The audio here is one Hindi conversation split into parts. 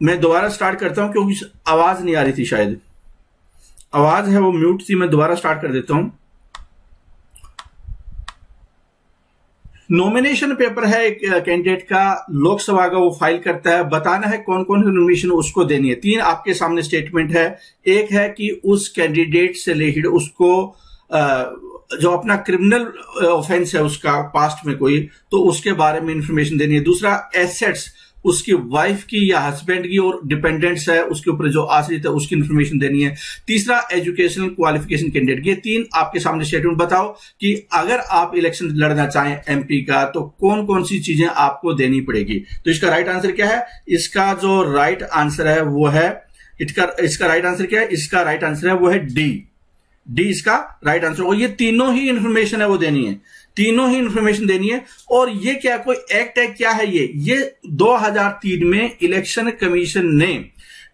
मैं दोबारा स्टार्ट करता हूं क्योंकि आवाज नहीं आ रही थी, शायद आवाज है वो म्यूट थी। मैं दोबारा स्टार्ट कर देता हूं। नॉमिनेशन पेपर है एक कैंडिडेट का, लोकसभा का, वो फाइल करता है। बताना है कौन कौन सी नॉमिनेशन उसको देनी है। 3 आपके सामने स्टेटमेंट है। एक है कि उस कैंडिडेट से रिलेटेड उसको जो अपना क्रिमिनल ऑफेंस है उसका पास्ट में कोई, तो उसके बारे में इंफॉर्मेशन देनी है। दूसरा एसेट्स, उसकी वाइफ की या हस्बैंड की और डिपेंडेंट्स है उसके ऊपर जो आश्रित है उसकी इंफॉर्मेशन देनी है। तीसरा एजुकेशनल क्वालिफिकेशन कैंडिडेट। ये 3 आपके सामने स्टेटमेंट। बताओ कि अगर आप इलेक्शन लड़ना चाहें एमपी का तो कौन कौन सी चीजें आपको देनी पड़ेगी। तो इसका राइट आंसर क्या है? इसका जो राइट आंसर है वो है, इसका राइट आंसर क्या है? इसका राइट आंसर है वो है डी इसका राइट आंसर होगा। ये तीनों ही इंफॉर्मेशन है वो देनी है, तीनों ही इंफॉर्मेशन देनी है। और ये क्या कोई एक्ट है? क्या है ये 2003 में इलेक्शन कमीशन ने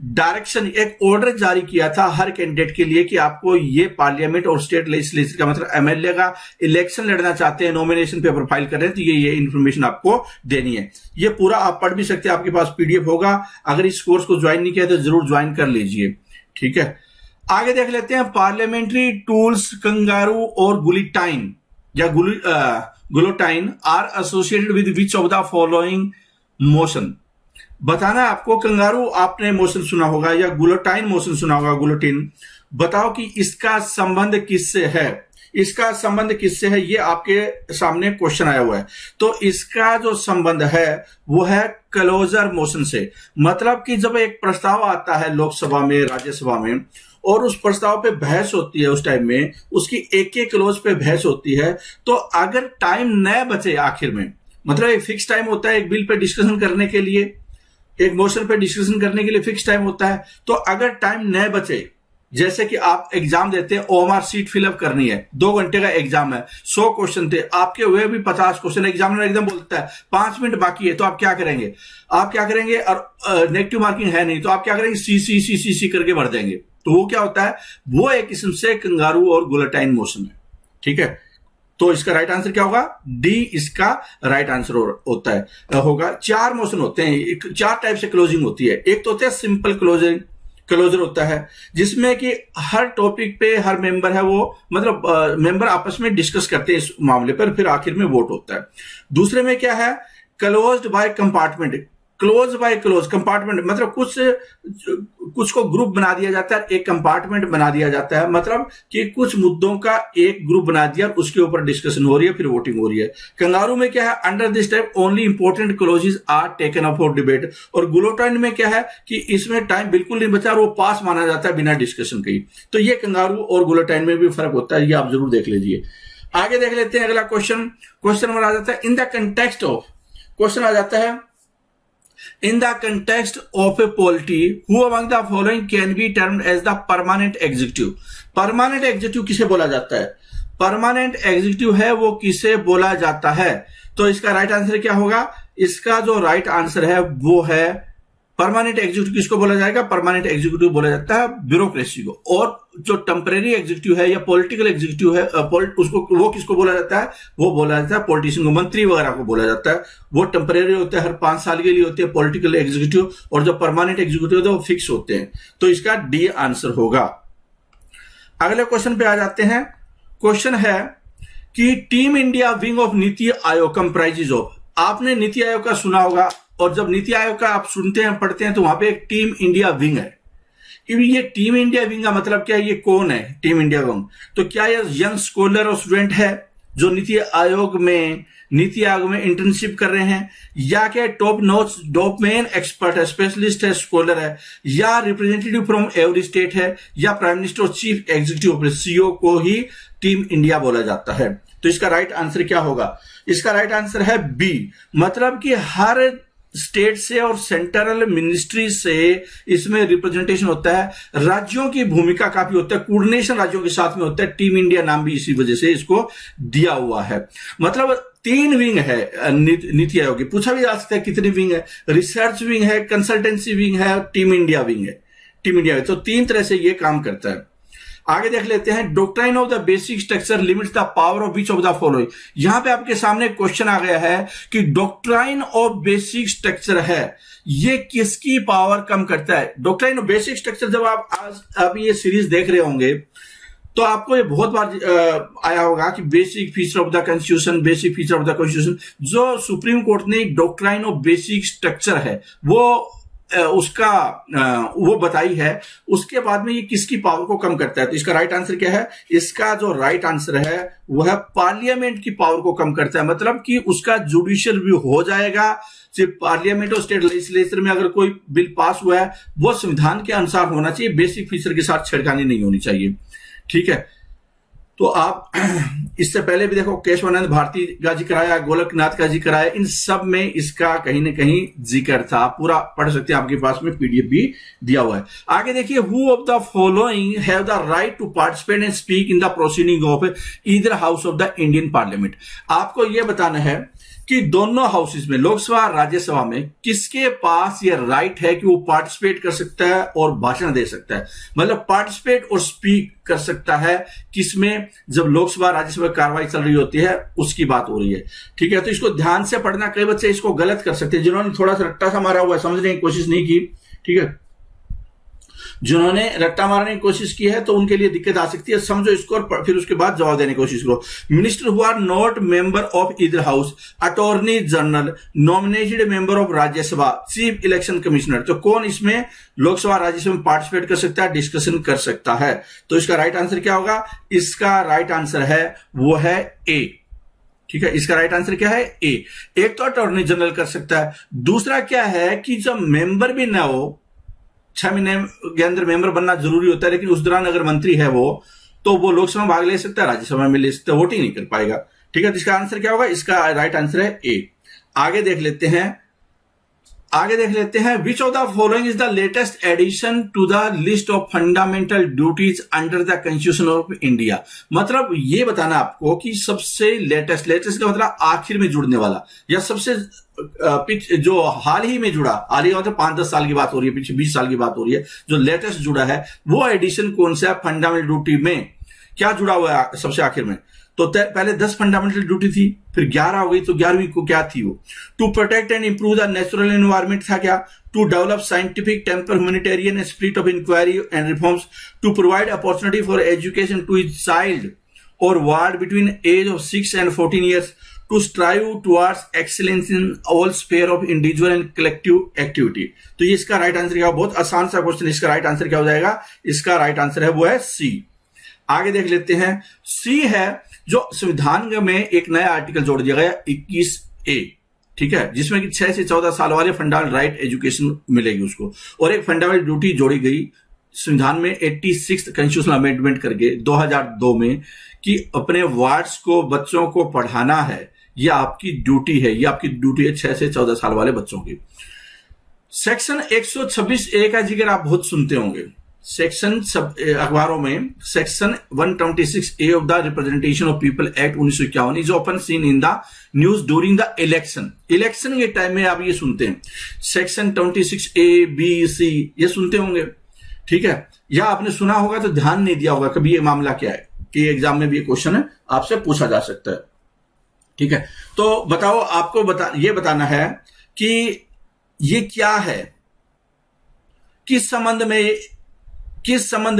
डायरेक्शन, एक ऑर्डर जारी किया था हर कैंडिडेट के लिए कि आपको ये पार्लियामेंट और स्टेट लेजिस्लेचर का मतलब एमएलए का इलेक्शन लड़ना चाहते हैं, नॉमिनेशन पेपर फाइल कर रहे हैं, तो ये इंफॉर्मेशन आपको देनी है। ये पूरा आप पढ़ भी सकते हैं, आपके पास पीडीएफ होगा। अगर इस कोर्स को ज्वाइन नहीं किया तो जरूर ज्वाइन कर लीजिए, ठीक है। आगे देख लेते हैं पार्लियामेंट्री टूल्स। कंगारू और गुलिटाइन या guillotine are associated with which of the following motion. बताना है आपको। कंगारू आपने मोशन सुना होगा या गुलोटाइन मोशन सुना होगा, गुलोटिन। बताओ कि इसका संबंध किससे है? इसका संबंध किससे है, ये आपके सामने क्वेश्चन आया हुआ है। तो इसका जो संबंध है वो है क्लोजर मोशन से। मतलब कि जब एक प्रस्ताव आता है लोकसभा में, राज्यसभा में, और उस प्रस्ताव पे बहस होती है, उस टाइम में उसकी एक एक क्लोज पे बहस होती है, तो अगर टाइम न बचे आखिर में, मतलब एक फिक्स टाइम होता है एक बिल पे डिस्कशन करने के लिए, एक मोशन पे डिस्कशन करने के लिए फिक्स टाइम होता है। तो अगर टाइम न बचे, जैसे कि आप एग्जाम देते हैं, ओएमआर सीट फिलअप करनी है, 2 घंटे का एग्जाम है, 100 क्वेश्चन थे, आपके हुए भी 50 क्वेश्चन, एग्जामिनर एकदम बोलता है 5 मिनट बाकी है, तो आप क्या करेंगे? और नेगेटिव मार्किंग है नहीं, तो आप क्या करेंगे? सी करके भर देंगे। तो वो क्या होता है? वो एक किस्म से कंगारू और गुलेटाइन मोशन है, ठीक है। तो इसका राइट आंसर क्या होगा? डी इसका राइट आंसर होता है होगा। 4 मोशन होते हैं, 4 टाइप से क्लोजिंग होती है। एक तो होता है सिंपल क्लोजर होता है, जिसमें कि हर टॉपिक पे हर मेंबर है वो, मतलब मेंबर आपस में डिस्कस करते हैं इस मामले पर, फिर आखिर में वोट होता है। दूसरे में क्या है? Closed by compartment. Close by close compartment, मतलब कुछ को ग्रुप बना दिया जाता है, एक कंपार्टमेंट बना दिया जाता है, मतलब कि कुछ मुद्दों का एक ग्रुप बना दिया, उसके ऊपर डिस्कशन हो रही है, फिर वोटिंग हो रही है। कंगारू में क्या है? Under this type only important clauses are taken up for debate. और गुलोटाइन में क्या है कि इसमें टाइम बिल्कुल नहीं बचा और वो पास माना जाता है बिना डिस्कशन के ही। तो ये कंगारू और गुलोटाइन में भी फर्क होता है, ये आप जरूर देख लीजिए। आगे देख लेते हैं अगला क्वेश्चन नंबर आ जाता है in the context of, question आ जाता है in the context of a polity who among the following can be termed as the permanent executive। permanent executive किसे बोला जाता है? permanent executive है वो किसे बोला जाता है? तो इसका राइट आंसर क्या होगा? इसका जो राइट आंसर है वो है परमानेंट एग्जीक्यूटिव। किसको बोला जाएगा? परमानेंट एग्जीक्यूटिव बोला जाता है ब्यूरोक्रेसी को। और जो टेम्परेरी एग्जीक्यूटिव है या पॉलिटिकल एग्जीक्यूटिव है, उसको वो किसको बोला जाता है? वो बोला जाता है पॉलिटिशियन को, मंत्री वगैरह को बोला जाता है। वो टेम्परेरी होते हैं, हर 5 साल के लिए होते हैं पॉलिटिकल एग्जीक्यूटिव, और जो परमानेंट एग्जीक्यूटिव होते हैं वो फिक्स होते हैं। तो इसका डी आंसर होगा। अगले क्वेश्चन पे आ जाते हैं। क्वेश्चन है कि team India wing of NITI Aayog comprises of. आपने नीति आयोग का सुना होगा, और जब नीति आयोग का आप सुनते हैं, पढ़ते हैं, तो वहां पे एक टीम इंडिया विंग है। ये टीम इंडिया विंग का मतलब क्या है? ये कौन है टीम इंडिया विंग? तो क्या ये यंग स्कॉलर और स्टूडेंट है जो नीति आयोग में इंटर्नशिप कर रहे हैं, या क्या टॉप नॉच डोमेन एक्सपर्ट है, स्पेशलिस्ट है, स्कॉलर है, या रिप्रेजेंटेटिव फ्रॉम एवरी स्टेट है, या प्राइम मिनिस्टर और चीफ एग्जीक्यूटिव ऑफिसर सीईओ को ही टीम इंडिया बोला जाता है। तो इसका राइट आंसर क्या होगा? इसका राइट आंसर है बी। मतलब कि हर स्टेट से और सेंट्रल मिनिस्ट्री से इसमें रिप्रेजेंटेशन होता है। राज्यों की भूमिका काफी होता है, कोऑर्डिनेशन राज्यों के साथ में होता है। टीम इंडिया नाम भी इसी वजह से इसको दिया हुआ है। मतलब 3 विंग है नीति आयोग की। पूछा भी जा सकता है कितनी विंग है? रिसर्च विंग है, कंसल्टेंसी विंग है, टीम इंडिया विंग है। टीम इंडिया तो 3 तरह से ये काम करता है। आगे देख लेते हैं, doctrine of the basic structure limits the power of which of the following. यहां पे आपके सामने क्वेश्चन आ गया है कि डॉक्ट्राइन ऑफ बेसिक स्ट्रक्चर है, ये किसकी पावर कम करता है। डॉक्ट्राइन ऑफ बेसिक स्ट्रक्चर जब आप ये सीरीज देख रहे होंगे तो आपको ये बहुत बार आया होगा कि basic feature of the constitution, basic feature of the constitution. जो सुप्रीम कोर्ट ने डॉक्ट्राइन ऑफ बेसिक स्ट्रक्चर है वो बताई है, उसके बाद में ये किसकी पावर को कम करता है। तो इसका राइट आंसर क्या है, इसका जो राइट आंसर है वो है पार्लियामेंट की पावर को कम करता है। मतलब कि उसका जुडिशियल रिव्यू हो जाएगा, सिर्फ पार्लियामेंट और स्टेट लेजिस्लेचर में अगर कोई बिल पास हुआ है वो संविधान के अनुसार होना चाहिए, बेसिक फीचर के साथ छेड़खानी नहीं होनी चाहिए। ठीक है, तो आप इससे पहले भी देखो केशवानंद भारती का जिक्र आया, गोलकनाथ का जिक्र आया, इन सब में इसका कहीं ना कहीं जिक्र था। पूरा पढ़ सकते हैं, आपके पास में पीडीएफ भी दिया हुआ है। आगे देखिए, who of the following have the right to participate and speak in the proceeding of either house of the Indian parliament. आपको यह बताना है कि दोनों हाउसेस में, लोकसभा और राज्यसभा में, किसके पास ये राइट है कि वो पार्टिसिपेट कर सकता है और भाषण दे सकता है। मतलब पार्टिसिपेट और स्पीक कर सकता है किसमें, जब लोकसभा राज्यसभा कार्रवाई चल रही होती है उसकी बात हो रही है। ठीक है, तो इसको ध्यान से पढ़ना। कई बच्चे इसको गलत कर सकते हैं, जिन्होंने थोड़ा सा रट्टा सा मारा हुआ है, समझने की कोशिश नहीं की। ठीक है, जिन्होंने रट्टा मारने की कोशिश की है तो उनके लिए दिक्कत आ सकती है। समझो इसको और फिर उसके बाद जवाब देने की कोशिश करो। Minister who are not member of either house, attorney general, nominated member of Rajya Sabha, chief election commissioner. तो कौन इसमें लोकसभा राज्यसभा में पार्टिसिपेट कर सकता है, डिस्कशन कर सकता है। तो इसका राइट आंसर क्या होगा, इसका राइट आंसर है वो है ए। ठीक है, इसका राइट आंसर क्या है, ए। एक तो अटॉर्नी जनरल कर सकता है, दूसरा क्या है कि जब मेंबर भी ना हो, 6 महीने के अंदर मेंबर बनना जरूरी होता है, लेकिन उस दौरान अगर मंत्री है वो, तो वो लोकसभा में भाग ले सकता है, राज्यसभा में ले सकता है, वोट ही नहीं कर पाएगा। ठीक है, तो इसका आंसर क्या होगा, इसका राइट आंसर है ए। आगे देख लेते हैं, which of the following is the latest addition to the list of fundamental duties under the constitution of India. मतलब ये बताना आपको कि सबसे लेटेस्ट का मतलब आखिर में जुड़ने वाला, या सबसे जो हाल ही में जुड़ा, हाल ही मतलब 5-10 साल की बात हो रही है, पीछे 20 साल की बात हो रही है, जो लेटेस्ट जुड़ा है वो एडिशन कौन सा है फंडामेंटल ड्यूटी में, क्या जुड़ा हुआ है सबसे आखिर में। तो पहले 10 फंडामेंटल ड्यूटी थी, फिर 11 हो गई, तो 11वीं को क्या थी वो, to protect and improve the natural environment था क्या, to develop scientific, temper, humanitarian and spirit of inquiry and reforms, to provide opportunity for education to his child or ward between age of 6 and 14 years, to strive towards excellence in all sphere of individual and collective activity. तो ये इसका राइट आंसर क्या, बहुत आसान सा क्वेश्चन, इसका राइट आंसर क्या हो जाएगा, इसका राइट आंसर है वो है सी। आगे देख लेते हैं, सी है जो संविधान में एक नया आर्टिकल जोड़ दिया गया 21A। ठीक है, जिसमें कि 6 से 14 साल वाले फंडामेंटल राइट एजुकेशन मिलेगी उसको, और एक फंडामेंटल ड्यूटी जोड़ी गई संविधान में 86th कॉन्स्टिट्यूशनल अमेंडमेंट करके 2002 में, कि अपने वार्ड्स को बच्चों को पढ़ाना है, यह आपकी ड्यूटी है, यह आपकी ड्यूटी है 6 से 14 साल वाले बच्चों की। सेक्शन 126A का जिक्र आप बहुत सुनते होंगे, सेक्शन अखबारों में section 126A of the representation of people act 1951 is often seen in the news during the election के टाइम में आप ये सुनते हैं, सेक्शन 26A B C ये सुनते होंगे। ठीक है, या आपने सुना होगा तो ध्यान नहीं दिया होगा कभी ये मामला क्या है, कि एग्जाम में भी ये क्वेश्चन है आपसे पूछा जा सकता है। ठीक है, तो बताओ, आपको ये बताना है कि ये क्या है, किस संबंध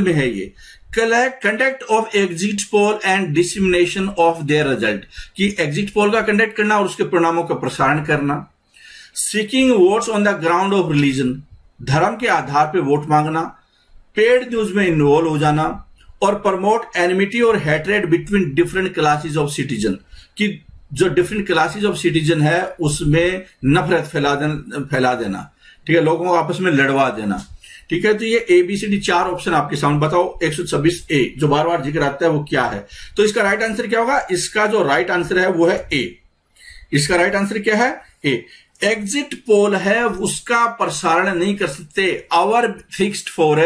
में है ये। Conduct of exit poll and dissemination of their result, कि एग्जिट पोल का कंडक्ट करना और उसके परिणामों का प्रसारण करना। Seeking votes on the ground of religion, धर्म के आधार पर वोट मांगना। पेड न्यूज में इन्वॉल्व हो जाना, और प्रमोट एनिमिटी और hatred between different classes of citizen, कि जो डिफरेंट क्लासेस ऑफ सिटीजन है उसमें नफरत फैला देना। ठीक है, लोगों को आपस में लड़वा देना। ठीक है, तो ये ABCD 4 ऑप्शन आपके सामने, बताओ 126A जो बार बार जिक्र आता है वो क्या है। तो इसका राइट आंसर क्या होगा, इसका जो राइट आंसर है वो है ए। इसका राइट आंसर क्या है, ए। एग्जिट पोल है उसका प्रसारण नहीं कर सकते, hour fixed for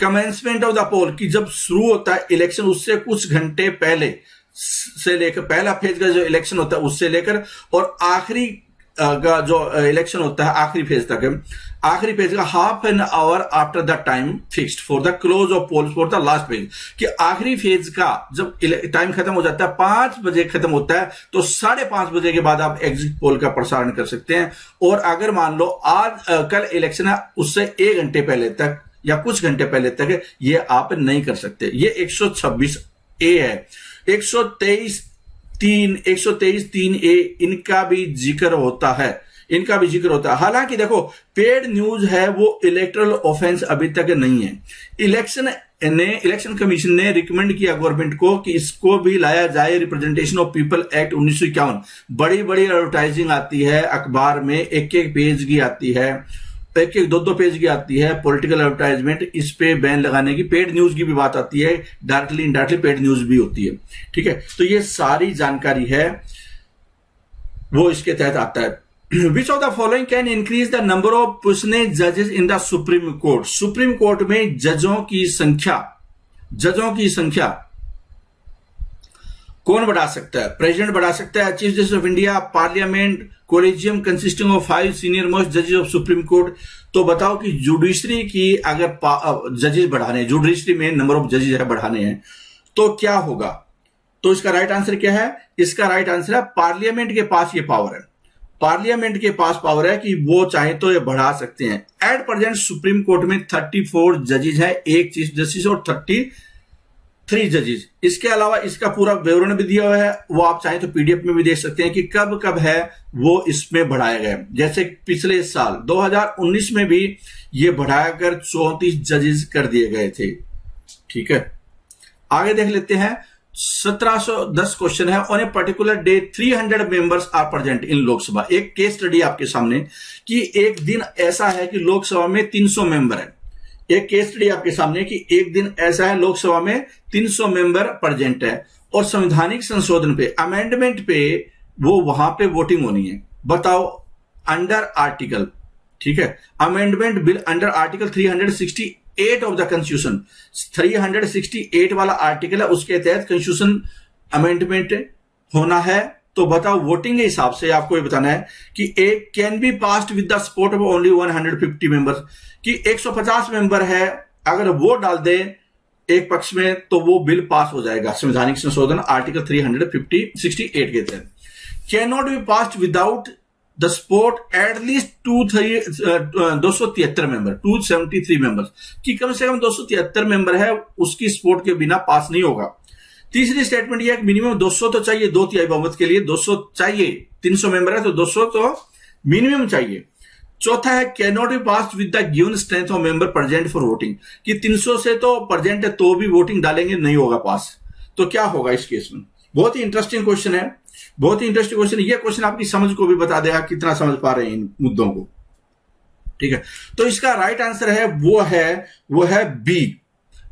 commencement of the poll, कि जब शुरू होता है इलेक्शन उससे कुछ घंटे पहले से लेकर, पहला फेज का जो इलेक्शन होता है उससे लेकर और आखिरी का जो इलेक्शन होता है आखिरी फेज तक है, आखिरी फेज का half an hour after the time fixed for the close of polls for the last phase, कि आखिरी फेज का जब टाइम खत्म हो जाता है 5 बजे खत्म होता है, तो 5:30 बजे के बाद आप एग्जिट पोल का प्रसारण कर सकते हैं। और अगर मान लो आज कल इलेक्शन है, उससे 1 घंटे पहले तक या कुछ घंटे पहले तक ये आप नहीं कर सकते। ये 126A है। 123(3)(a) इनका भी जिक्र होता है, इनका भी जिक्र होता है। हालांकि देखो पेड न्यूज है वो इलेक्टोरल ऑफेंस अभी तक नहीं है। इलेक्शन कमीशन ने रिकमेंड किया गवर्नमेंट को कि इसको भी लाया जाए, रिप्रेजेंटेशन ऑफ पीपल एक्ट 1951। बड़ी बड़ी एडवर्टाइजिंग आती है अखबार में, एक पेज की आती है, 2 पेज की आती है पॉलिटिकल एडवर्टाइजमेंट। इस पे बैन लगाने की, पेड न्यूज की भी बात आती है, डायरेक्टली इनडायरेक्टली पेड न्यूज भी होती है। ठीक है, तो ये सारी जानकारी है वो इसके तहत आता है। Which of the following can increase the number of personage judges in the Supreme Court? Supreme court में जजों की संख्या कौन बढ़ा सकता है? प्रेसिडेंट बढ़ा सकता है, chief justice of India, parliament, collegium consisting of 5 senior most जजेस ऑफ सुप्रीम कोर्ट। तो बताओ कि जुडिशरी की अगर जजेस बढ़ाने, जुडिशरी में नंबर ऑफ जजेस है बढ़ाने हैं, तो क्या होगा? तो इसका राइट आंसर क्या है? इसका राइट आंसर है पार्लियामेंट के पास ये पावर है। पार्लियामेंट के पास पावर है कि वो चाहे तो ये बढ़ा सकते हैं। एट प्रेजेंट सुप्रीम कोर्ट में 34 जजेस है, 1 चीफ जस्टिस और 33 जजेस। इसके अलावा इसका पूरा विवरण भी दिया हुआ है, वो आप चाहे तो पीडीएफ में भी देख सकते हैं कि कब कब है वो इसमें बढ़ाया गया। जैसे पिछले साल 2019 में भी ये बढ़ाकर 34 जजेस कर दिए गए थे। ठीक है, आगे देख लेते हैं। 1710 क्वेश्चन है। On a particular day 300 members are present in Lok Sabha. एक केस स्टडी आपके सामने कि एक दिन ऐसा है कि लोकसभा में 300 मेंबर है। एक केस स्टडी आपके सामने कि एक दिन ऐसा है लोकसभा में 300 मेंबर प्रेजेंट है और संवैधानिक संशोधन पे, अमेंडमेंट पे वो वहां पे वोटिंग होनी है। बताओ अंडर आर्टिकल, ठीक है, amendment bill under article 368 of the constitution, 368 वाला आर्टिकल है, उसके तहत कॉन्स्टिट्यूशन अमेंडमेंट होना है। तो बताओ वोटिंग के हिसाब से आपको ये बताना है कि एक can be passed with the support of only 150 members, कि 150 मेंबर है, अगर वोट डाल दे एक पक्ष में तो वो बिल पास हो जाएगा। संवैधानिक संशोधन आर्टिकल 368 के तहत। Can not be passed without the support at least 273 member, 273 members, कि कम से कम 273 मेंबर है, उसकी सपोर्ट के बिना पास नहीं होगा। तीसरी स्टेटमेंट यह है कि मिनिमम 200 तो चाहिए, 2/3 बहुमत के लिए 200 चाहिए। 300 मेंबर है तो 200 तो मिनिमम चाहिए। चौथा है can not be passed with the given strength of member present for voting, कि 300 से तो प्रेजेंट है तो भी वोटिंग डालेंगे नहीं होगा पास। तो क्या होगा इस केस में? बहुत ही इंटरेस्टिंग क्वेश्चन है, बहुत ही इंटरेस्टिंग क्वेश्चन। ये क्वेश्चन आपकी समझ को भी बता देगा कितना समझ पा रहे हैं इन मुद्दों को। ठीक है, तो इसका राइट आंसर है वो है बी।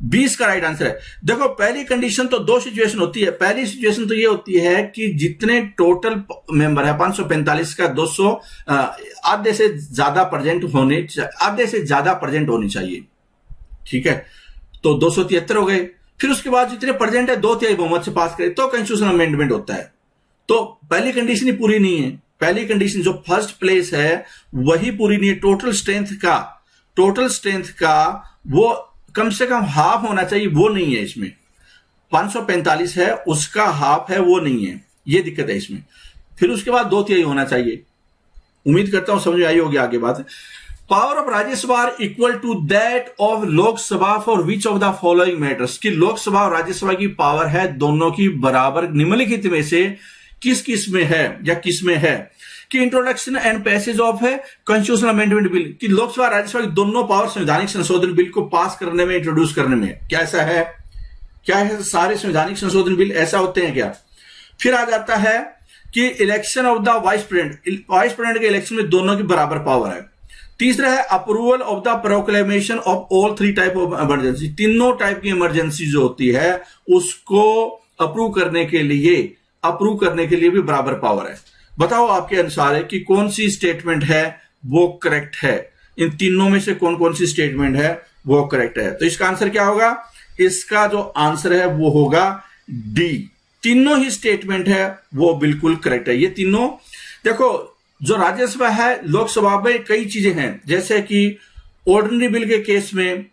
20 का राइट आंसर है। देखो पहली कंडीशन तो 2 सिचुएशन होती है। पहली सिचुएशन तो ये होती है कि जितने टोटल मेंबर है 545 का 200 आधे से ज्यादा प्रेजेंट होनी चाहिए। ठीक है, तो 273 हो गए। फिर उसके बाद जितने प्रेजेंट है 2/3 बहुमत से पास करे तो कॉन्स्टिट्यूशन अमेंडमेंट होता है। तो पहली कंडीशन ही पूरी नहीं है। पहली कंडीशन जो फर्स्ट प्लेस है वही पूरी नहीं है। टोटल स्ट्रेंथ का वो कम से कम हाफ होना चाहिए, वो नहीं है इसमें। 545 है, उसका हाफ है, वो नहीं है, ये दिक्कत है इसमें। फिर उसके बाद 2/3 होना चाहिए। उम्मीद करता हूं समझ में आई होगी आगे बात। Power of Rajya Sabha are equal to that of Lok Sabha for which of the following matters, कि लोकसभा और राज्यसभा की पावर है दोनों की बराबर, निम्नलिखित में से किस में है या किस में है? कि इंट्रोडक्शन एंड पैसेज ऑफ है कॉन्स्टिट्यूशनल अमेंडमेंट बिल, कि लोकसभा राज्यसभा की दोनों पावर संवैधानिक संशोधन बिल को पास करने में, इंट्रोड्यूस करने में। क्या ऐसा है? क्या है? सारे संवैधानिक संशोधन बिल ऐसा होते हैं क्या? फिर आ जाता है कि election of the vice president के इलेक्शन में दोनों की बराबर पावर है। तीसरा है approval of the proclamation of all 3 type of emergency, तीनों टाइप की इमरजेंसी जो होती है उसको अप्रूव करने के लिए भी बराबर पावर है। बताओ आपके अनुसार है कि कौन सी स्टेटमेंट है वो करेक्ट है? इन तीनों में से कौन सी स्टेटमेंट है वो करेक्ट है? तो इसका आंसर क्या होगा? इसका जो आंसर है वो होगा डी। तीनों ही स्टेटमेंट है वो बिल्कुल करेक्ट है। ये तीनों देखो जो राज्यसभा है, लोकसभा में कई चीजें हैं, जैसे कि ऑर्डिनरी बिल के केस में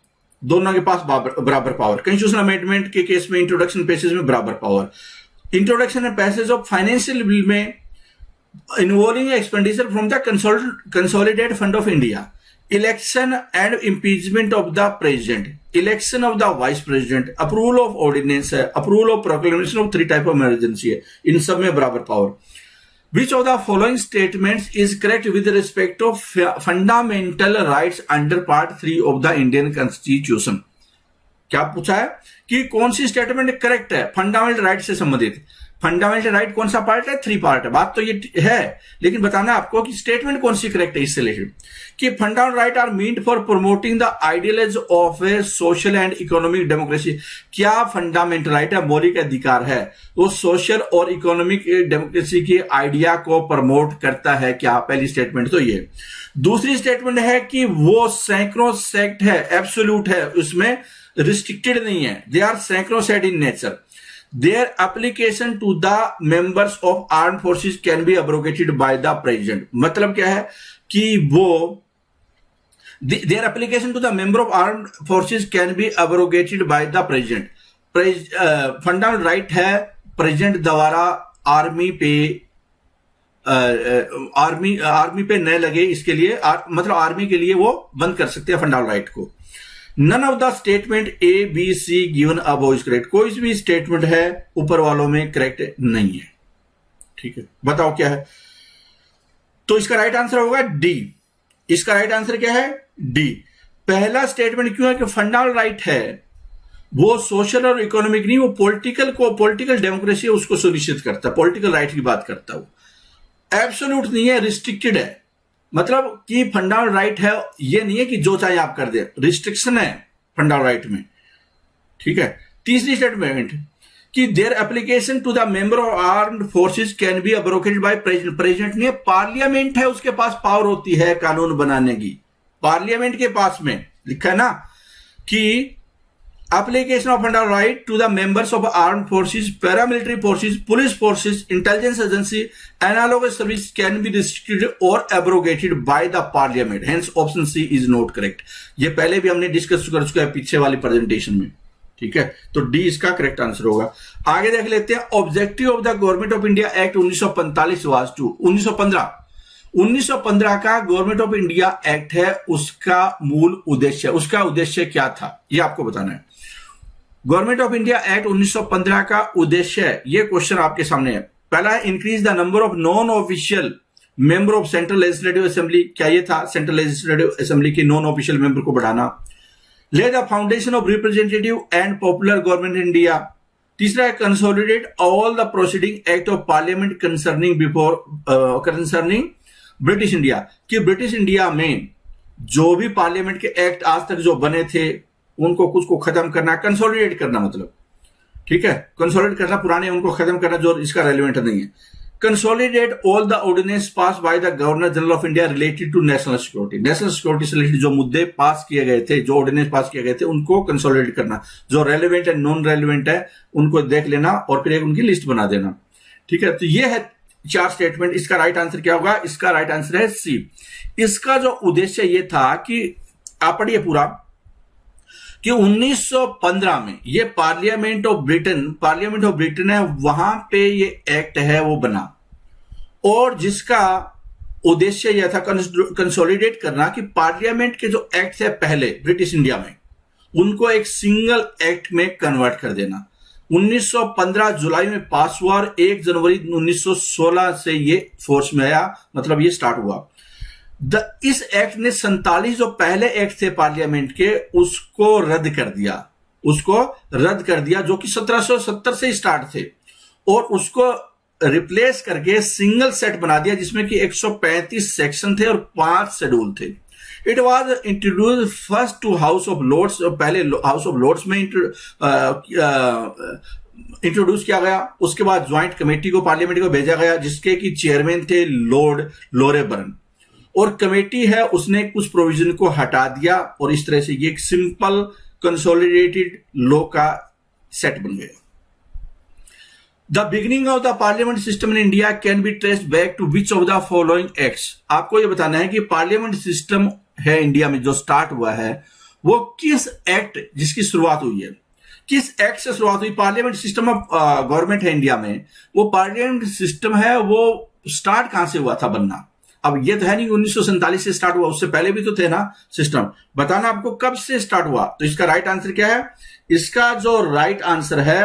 दोनों के पास बराबर पावर, कॉन्स्टिट्यूशनल अमेंडमेंट के केस में इंट्रोडक्शन पैसेज में बराबर power, introduction and passage of financial bill में involving expenditure from the consolidated fund of India, election and impeachment of the president, election of the vice president, approval of ordinance है, approval of proclamation of 3 type of emergency है, इन सब में बराबर power. Which of the following statements is correct with respect of fundamental rights under Part 3 of the Indian Constitution? क्या पूछा है कि कौन सी स्टेटमेंट करेक्ट है फंडामेंटल राइट से संबंधित। फंडामेंटल राइट कौन सा पार्ट है? 3 पार्ट है। बात तो ये है, लेकिन बताना है आपको कि स्टेटमेंट कौन सी करेक्ट है इससे रिलेटेड। कि fundamental right are meant for promoting the ideals of a social and economic democracy. क्या फंडामेंटल राइट है, मौलिक अधिकार है, वो सोशल और इकोनॉमिक डेमोक्रेसी के आइडिया को प्रमोट करता है क्या? पहली स्टेटमेंट तो ये। दूसरी स्टेटमेंट है कि वो सैंक्रोसैक्ट है, एब्सोल्यूट है, उसमें रिस्ट्रिक्टेड नहीं है, they are sacrosanct in nature. Their application to the members of armed forces can be abrogated by the president। मतलब क्या है कि वो their application to the member of armed forces can be abrogated by the president। Fundamental right है प्रेसिडेंट द्वारा आर्मी पे न लगे, इसके लिए मतलब आर्मी के लिए वो बंद कर सकते हैं फंडामेंटल राइट को। None of the statement A B C given above is correct. कोई भी स्टेटमेंट है ऊपर वालों में करेक्ट नहीं है। ठीक है, बताओ क्या है? तो इसका राइट आंसर होगा डी। इसका राइट आंसर क्या है? डी। पहला स्टेटमेंट क्यों है कि फंडामेंटल राइट है वो सोशल और इकोनॉमिक नहीं, वो पॉलिटिकल डेमोक्रेसी उसको सुनिश्चित करता है, पॉलिटिकल राइट की बात करता है। वो एब्सोल्यूट नहीं है, रिस्ट्रिक्टेड है। मतलब कि फंडामेंटल राइट है ये नहीं है कि जो चाहे आप कर दे, रिस्ट्रिक्शन है फंडामेंटल राइट में। ठीक है। तीसरी स्टेटमेंट कि their application to the member of armed forces can be abrogated by president. President नहीं, पार्लियामेंट है, उसके पास पावर होती है कानून बनाने की। पार्लियामेंट के पास में लिखा है ना कि application of fundamental right to the members of armed forces, paramilitary forces, police forces, intelligence agency, analogous service can be restricted or abrogated by the parliament। Hence option C is not correct। ये पहले भी हमने डिस्कस कर चुका है पीछे वाली प्रेजेंटेशन में। ठीक है, तो डी इसका करेक्ट आंसर होगा। आगे देख लेते हैं। Objective of the government of India act 1945 was to 1915 का गवर्नमेंट ऑफ इंडिया एक्ट है, उसका मूल उद्देश्य, उसका उद्देश्य क्या था ये आपको बताना है। गवर्नमेंट ऑफ इंडिया एक्ट 1915 का उद्देश्य, ये क्वेश्चन आपके सामने है। पहला है increase the number of non official member of central legislative assembly. क्या ये था? सेंट्रल लेजिस्लेटिव असेंबली के नॉन ऑफिशियल मेंबर को बढ़ाना। ले the foundation of representative and popular government India. तीसरा है consolidate all the proceeding act of parliament concerning British India. कि ब्रिटिश इंडिया में जो भी पार्लियामेंट के एक्ट आज तक जो बने थे उनको कुछ को खत्म करना, कंसोलिडेट करना, मतलब ठीक है, कंसोलिडेट करना, पुराने उनको खत्म करना जो इसका रेलिवेंट नहीं है। Consolidate all the ordinance pass by the governor general of India related to national security. National security से रिलेटेड जो मुद्दे पास किए गए थे, जो ऑर्डिनेंस पास किए गए थे, उनको कंसोलिडेट करना। जो रेलिवेंट है, नॉन रेलिवेंट है, उनको देख लेना और फिर एक उनकी लिस्ट बना देना। ठीक है, तो ये है 4 स्टेटमेंट। इसका राइट आंसर क्या होगा? इसका राइट आंसर है सी। इसका जो उद्देश्य ये था कि आप पढ़िए पूरा, कि 1915 में ये पार्लियामेंट ऑफ ब्रिटेन है, वहां पे ये एक्ट है वो बना, और जिसका उद्देश्य यह था कंसोलिडेट करना कि पार्लियामेंट के जो एक्ट है पहले ब्रिटिश इंडिया में, उनको एक सिंगल एक्ट में कन्वर्ट कर देना। 1915 जुलाई में पास हुआ और 1 जनवरी 1916 से ये फोर्स में आया, मतलब ये स्टार्ट हुआ। इस एक्ट ने 47 जो पहले एक्ट थे पार्लियामेंट के, उसको रद्द कर दिया, जो कि 1770 से स्टार्ट थे, और उसको रिप्लेस करके सिंगल सेट बना दिया जिसमें कि 135 सेक्शन थे और 5 शेड्यूल थे। It was introduce first to house of lords. पहले हाउस ऑफ लॉर्ड्स में इंट्रोड्यूस किया गया, उसके बाद ज्वाइंट कमेटी को पार्लियामेंट को भेजा गया, जिसके कि चेयरमैन थे लॉर्ड लोरेबर्न, और कमेटी है उसने कुछ प्रोविजन को हटा दिया, और इस तरह से ये एक सिंपल कंसोलिडेटेड लॉ का सेट बन गया। The beginning of the parliament system in India can be traced back to which of the following acts. आपको यह बताना है कि पार्लियामेंट सिस्टम है इंडिया में जो स्टार्ट हुआ है वो किस एक्ट जिसकी शुरुआत हुई है, किस एक्ट से शुरुआत हुई। पार्लियामेंट सिस्टम ऑफ गवर्नमेंट है इंडिया में, वो पार्लियामेंट सिस्टम है वो स्टार्ट कहां से हुआ था बनना। अब ये तो है नहीं 1947 से स्टार्ट हुआ, उससे पहले भी तो थे ना सिस्टम। बताना आपको कब से स्टार्ट हुआ। तो इसका राइट आंसर क्या है, इसका जो राइट आंसर है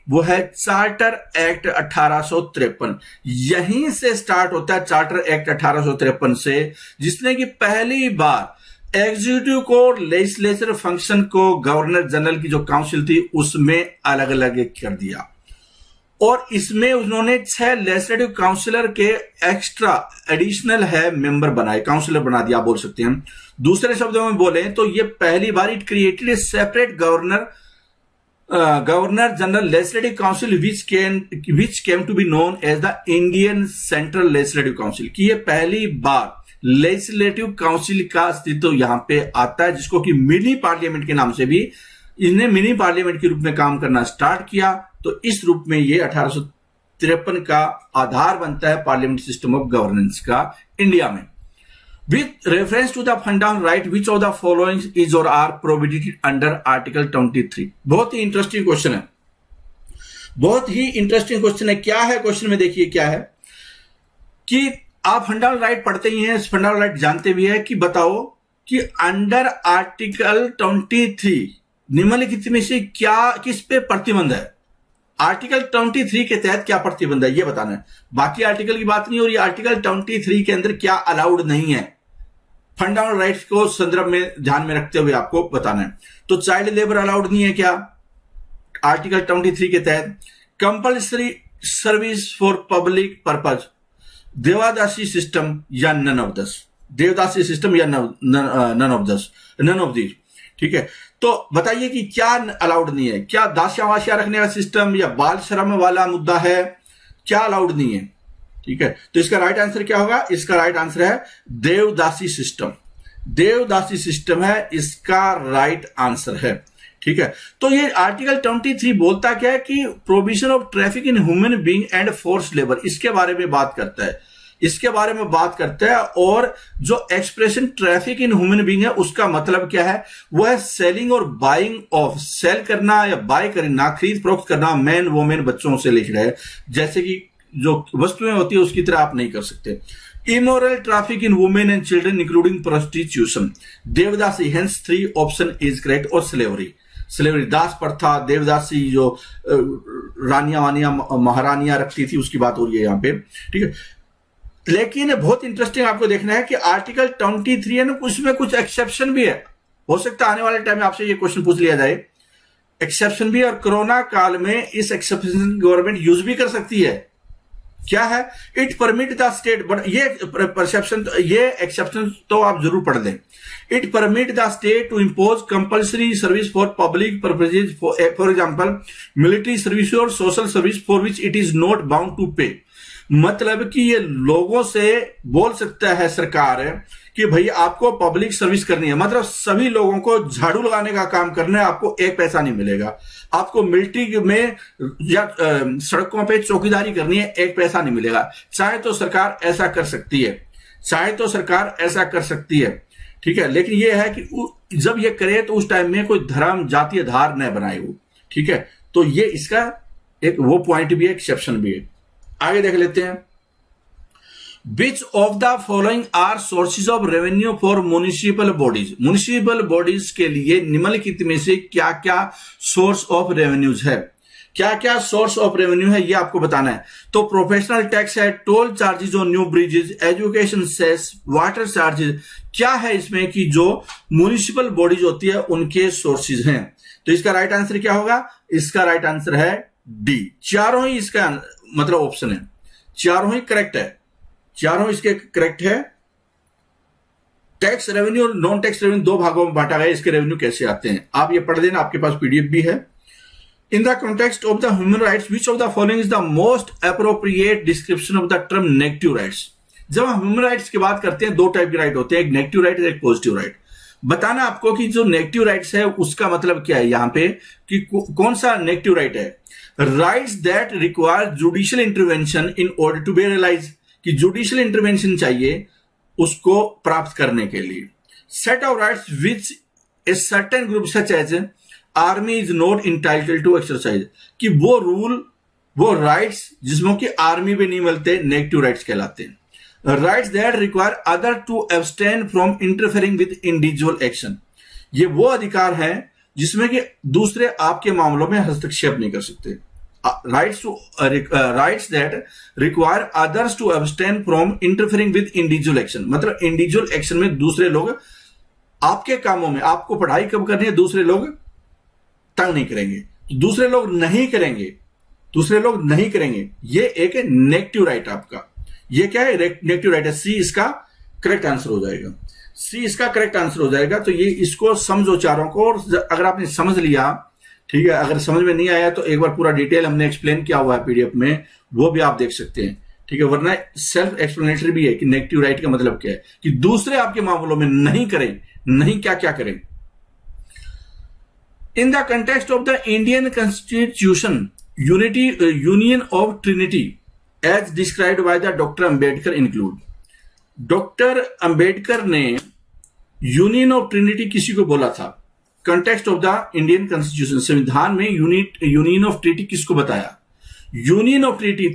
वो है चार्टर एक्ट 1853। यहीं से स्टार्ट होता है चार्टर एक्ट 1853 से, जिसने कि पहली बार एग्जीक्यूटिव को लेजिस्लेचर फंक्शन को गवर्नर जनरल की जो काउंसिल थी उसमें अलग अलग कर दिया। और इसमें उन्होंने 6 लेजिस्लेटिव काउंसिलर के एक्स्ट्रा एडिशनल है मेंबर बनाए, काउंसिलर बना दिया बोल सकते हैं। दूसरे शब्दों में बोले तो ये पहली बार it created a separate governor general legislative council which came to be known as the Indian central legislative council. कि ये पहली बार लेजिस्लेटिव काउंसिल का अस्तित्व यहां पे आता है, जिसको कि मिनी पार्लियामेंट के नाम से भी इन्हें मिनी पार्लियामेंट के रूप में काम करना स्टार्ट किया। तो इस रूप में ये 1853 का आधार बनता है पार्लियामेंट सिस्टम ऑफ गवर्नेंस का इंडिया में। With reference to the fundamental right which of the following is or are prohibited under article 23। बहुत ही इंटरेस्टिंग क्वेश्चन है, बहुत ही इंटरेस्टिंग क्वेश्चन है। क्या है क्वेश्चन में, देखिए क्या है कि आप फंडामेंटल राइट पढ़ते ही हैं, फंडामेंटल राइट जानते भी है कि बताओ कि अंडर आर्टिकल 23 निम्नलिखित में से क्या किस पे प्रतिबंध है। आर्टिकल 23 के तहत क्या प्रतिबंध है ये बताना है, बाकी आर्टिकल की बात नहीं हो रही। आर्टिकल 23 के अंदर क्या अलाउड नहीं है, फंडामेंटल राइट्स को संदर्भ में ध्यान में रखते हुए आपको बताना है। तो चाइल्ड लेबर अलाउड नहीं है क्या आर्टिकल 23 के तहत। Compulsory service for public purpose, devadasi system या नन ऑफ दस, देवदासी सिस्टम या नन ऑफ दिस। ठीक है, तो बताइए कि क्या अलाउड नहीं है, क्या दास्यावासिया रखने का सिस्टम या बाल श्रम वाला मुद्दा है, क्या अलाउड नहीं है। ठीक है, तो इसका राइट आंसर क्या होगा, इसका राइट आंसर है देवदासी सिस्टम। देवदासी सिस्टम है इसका राइट आंसर है। ठीक है, तो ये आर्टिकल 23 बोलता क्या है कि provision of traffic in human being and force labour, इसके बारे में बात करता है, इसके बारे में बात करता है। और जो expression traffic in human being है उसका मतलब क्या है, वो है सेलिंग और बाइंग ऑफ, सेल करना या बाय करना, खरीद फरोख्त करना मैन वोमेन बच्चों से लिख रहे हैं, जैसे कि जो वस्तुएं होती है उसकी तरह आप नहीं कर सकते। Immoral traffic in women and children including prostitution, devadasi, hence 3 option is correct. और स्लेवरी दास प्रथा, देवदासी जो रानियां वानियां महारानियां रखती थी उसकी बात हो रही है यहां पे। ठीक है, लेकिन बहुत इंटरेस्टिंग आपको देखना है कि आर्टिकल 23 है ना, उसमें कुछ एक्सेप्शन भी है। हो सकता है आने वाले टाइम में आपसे ये क्वेश्चन पूछ लिया जाए, एक्सेप्शन भी। और कोरोना काल में इस एक्सेप्शन गवर्नमेंट यूज भी कर सकती है। क्या है, it permit the state, but ये परसेप्शन, ये एक्सेप्शन तो आप जरूर पढ़ लें। It permit the state to impose compulsory service for public purposes, for example military service और social service for which it is not bound to pay. मतलब कि ये लोगों से बोल सकता है सरकार कि भाई आपको पब्लिक सर्विस करनी है, मतलब सभी लोगों को झाड़ू लगाने का काम करना है, आपको एक पैसा नहीं मिलेगा। आपको मिलिट्री में या सड़कों पे चौकीदारी करनी है, एक पैसा नहीं मिलेगा। चाहे तो सरकार ऐसा कर सकती है, चाहे तो सरकार ऐसा कर सकती है। ठीक है, लेकिन ये है कि जब ये करे तो उस टाइम में कोई धर्म जातीय धार न बनाए वो। ठीक है, तो ये इसका एक वो पॉइंट भी है, एक्सेप्शन भी है। आगे देख लेते हैं। Which of the following are sources of revenue for municipal bodies? Municipal bodies के लिए निम्नलिखित में से क्या क्या सोर्स ऑफ रेवेन्यूज है, क्या क्या सोर्स ऑफ रेवेन्यू है ये आपको बताना है। तो प्रोफेशनल टैक्स है, toll charges on new bridges, education cess, water charges, क्या है इसमें कि जो म्युनिसिपल बॉडीज होती है उनके सोर्सेज हैं। तो इसका राइट आंसर क्या होगा, इसका राइट आंसर है डी। चारों ही इसका मतलब ऑप्शन है, चारों ही करेक्ट है, चारों इसके करेक्ट है। टैक्स रेवेन्यू और नॉन टैक्स रेवेन्यू दो भागों में बांटा गया, इसके रेवेन्यू कैसे आते हैं आप ये पढ़ लेना, आपके पास पीडीएफ भी है। In the context of the human rights which of the following is the most appropriate description of the term negative rights. जब हम ह्यूमन राइट्स की बात करते हैं दो टाइप के राइट होते हैं, एक नेगेटिव राइट और एक पॉजिटिव राइट। बताना आपको कि जो नेगेटिव राइट्स है उसका मतलब क्या है यहां पे, कि कौन सा नेगेटिव राइट है। Rights that require judicial intervention in order to be realise, कि जुडिशियल इंटरवेंशन चाहिए उसको प्राप्त करने के लिए। Set of rights which a certain group such as army is not entitled to exercise, कि वो रूल, वो राइट्स जिसमें कि आर्मी भी नहीं मिलते, नेगेटिव राइट्स कहलाते हैं। Rights that require other to abstain from interfering with individual action, ये वो अधिकार है जिसमें कि दूसरे आपके मामलों में हस्तक्षेप नहीं कर सकते। Rights that require others to abstain from interfering with individual action, मतलब इंडिविजुअल एक्शन में दूसरे लोग आपके कामों में, आपको पढ़ाई कब करनी है, दूसरे लोग तंग नहीं करेंगे, दूसरे लोग नहीं करेंगे, दूसरे लोग नहीं करेंगे, ये एक नेगेटिव राइट आपका। ये क्या है, नेगेटिव राइट है। सी इसका करेक्ट आंसर हो जाएगा, सी इसका करेक्ट आंसर हो जाएगा। तो ये इसको समझो चारों को, और अगर आपने समझ लिया, ठीक है, अगर समझ में नहीं आया तो एक बार पूरा डिटेल हमने एक्सप्लेन किया हुआ है पीडीएफ में, वो भी आप देख सकते हैं, ठीक है। वरना सेल्फ एक्सप्लेनेटरी भी है कि नेगेटिव राइट का मतलब क्या है, कि दूसरे आपके मामलों में नहीं करें, नहीं क्या क्या करें। In the context of the Indian constitution union of trinity as described by the doctor Ambedkar include, doctor Ambedkar ने यूनियन ऑफ ट्रिनिटी किसी को बोला था, context of the Indian constitution, संविधान में यूनियन ऑफ ट्रिनिटी किसको बताया। यूनियन ऑफ ट्रिनिटी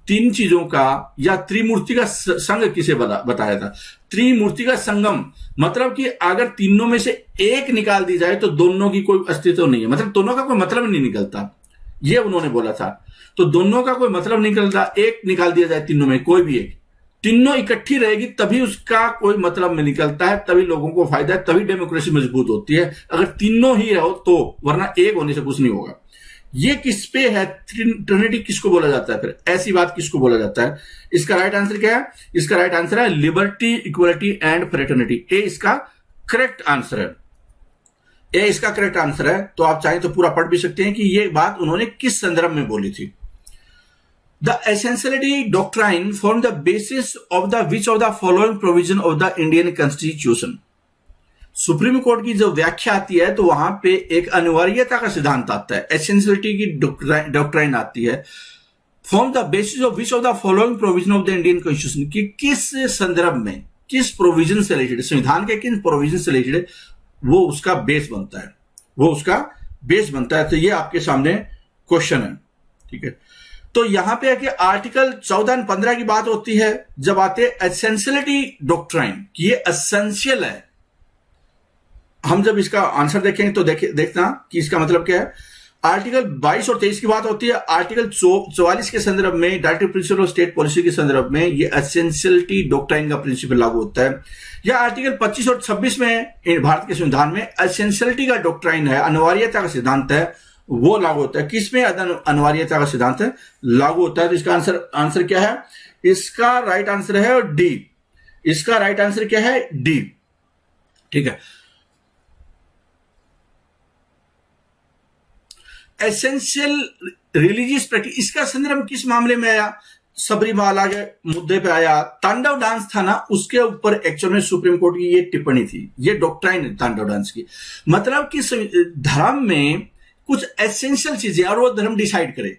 तीन चीजों का, या त्रिमूर्ति का संघ किसे बताया था। त्रिमूर्ति का संगम, मतलब कि अगर तीनों में से एक निकाल दी जाए तो दोनों की कोई अस्तित्व नहीं है, मतलब दोनों का कोई मतलब नहीं निकलता, ये उन्होंने बोला था। तो दोनों का कोई मतलब नहीं निकलता, एक निकाल दिया जाए तीनों में कोई भी एक, तीनों इकट्ठी रहेगी तभी उसका कोई मतलब में निकलता है, तभी लोगों को फायदा है, तभी डेमोक्रेसी मजबूत होती है। अगर तीनों ही रहो तो, वरना एक होने से कुछ नहीं होगा। ये किस पे है, ट्रिनिटी किसको बोला जाता है, फिर ऐसी बात किसको बोला जाता है। इसका राइट आंसर क्या है, इसका राइट आंसर है लिबर्टी, इक्वलिटी एंड फ्रेटर्निटी। ए इसका करेक्ट आंसर है, ए इसका करेक्ट आंसर है। तो आप चाहें तो पूरा पढ़ भी सकते हैं कि ये बात उन्होंने किस संदर्भ में बोली थी। The essentiality doctrine form the basis of the which of the following provision of the Indian constitution. Supreme court की जो व्याख्या आती है तो वहां पे एक अनिवार्यता का सिद्धांत आता है, एसेंशियलिटी की डॉक्ट्राइन आती है। Form the basis of which of the following provision of the Indian constitution, कि किस संदर्भ में, किस प्रोविजन से रिलेटेड, संविधान के किन प्रोविजन से रिलेटेड वो उसका बेस बनता है, वो उसका बेस बनता है। तो ये आपके सामने क्वेश्चन है, ठीक है। तो यहां पे है कि आर्टिकल 14 और 15 की बात होती है, जब आते हैं एसेंशियलिटी डॉक्ट्राइन, कि ये एसेंशियल है। हम जब इसका आंसर देखेंगे तो देखना कि इसका मतलब क्या है। आर्टिकल 22 और 23 की बात होती है, आर्टिकल 44 के संदर्भ में, directive principle of state policy के संदर्भ में ये एसेंशियलिटी डॉक्ट्राइन का प्रिंसिपल लागू होता है। या आर्टिकल 25 और 26 में भारत के संविधान में एसेंशियलिटी का डॉक्ट्राइन है, अनिवार्यता का सिद्धांत है, वो लागू होता है। किसमें अनिवार्यता का सिद्धांत है लागू होता है। तो इसका आंसर क्या है, इसका राइट आंसर है डी, इसका राइट आंसर क्या है, डी, ठीक है। एसेंशियल रिलीजियस प्रैक्टिस, इसका संदर्भ किस मामले में आया, सबरीमाला के मुद्दे पे आया। तांडव डांस था ना, उसके ऊपर एक्चुअल में सुप्रीम कोर्ट की ये टिप्पणी थी, ये डॉक्ट्राइन है तांडव डांस की। मतलब कि धर्म में कुछ एसेंशियल चीजें और वो धर्म डिसाइड करे।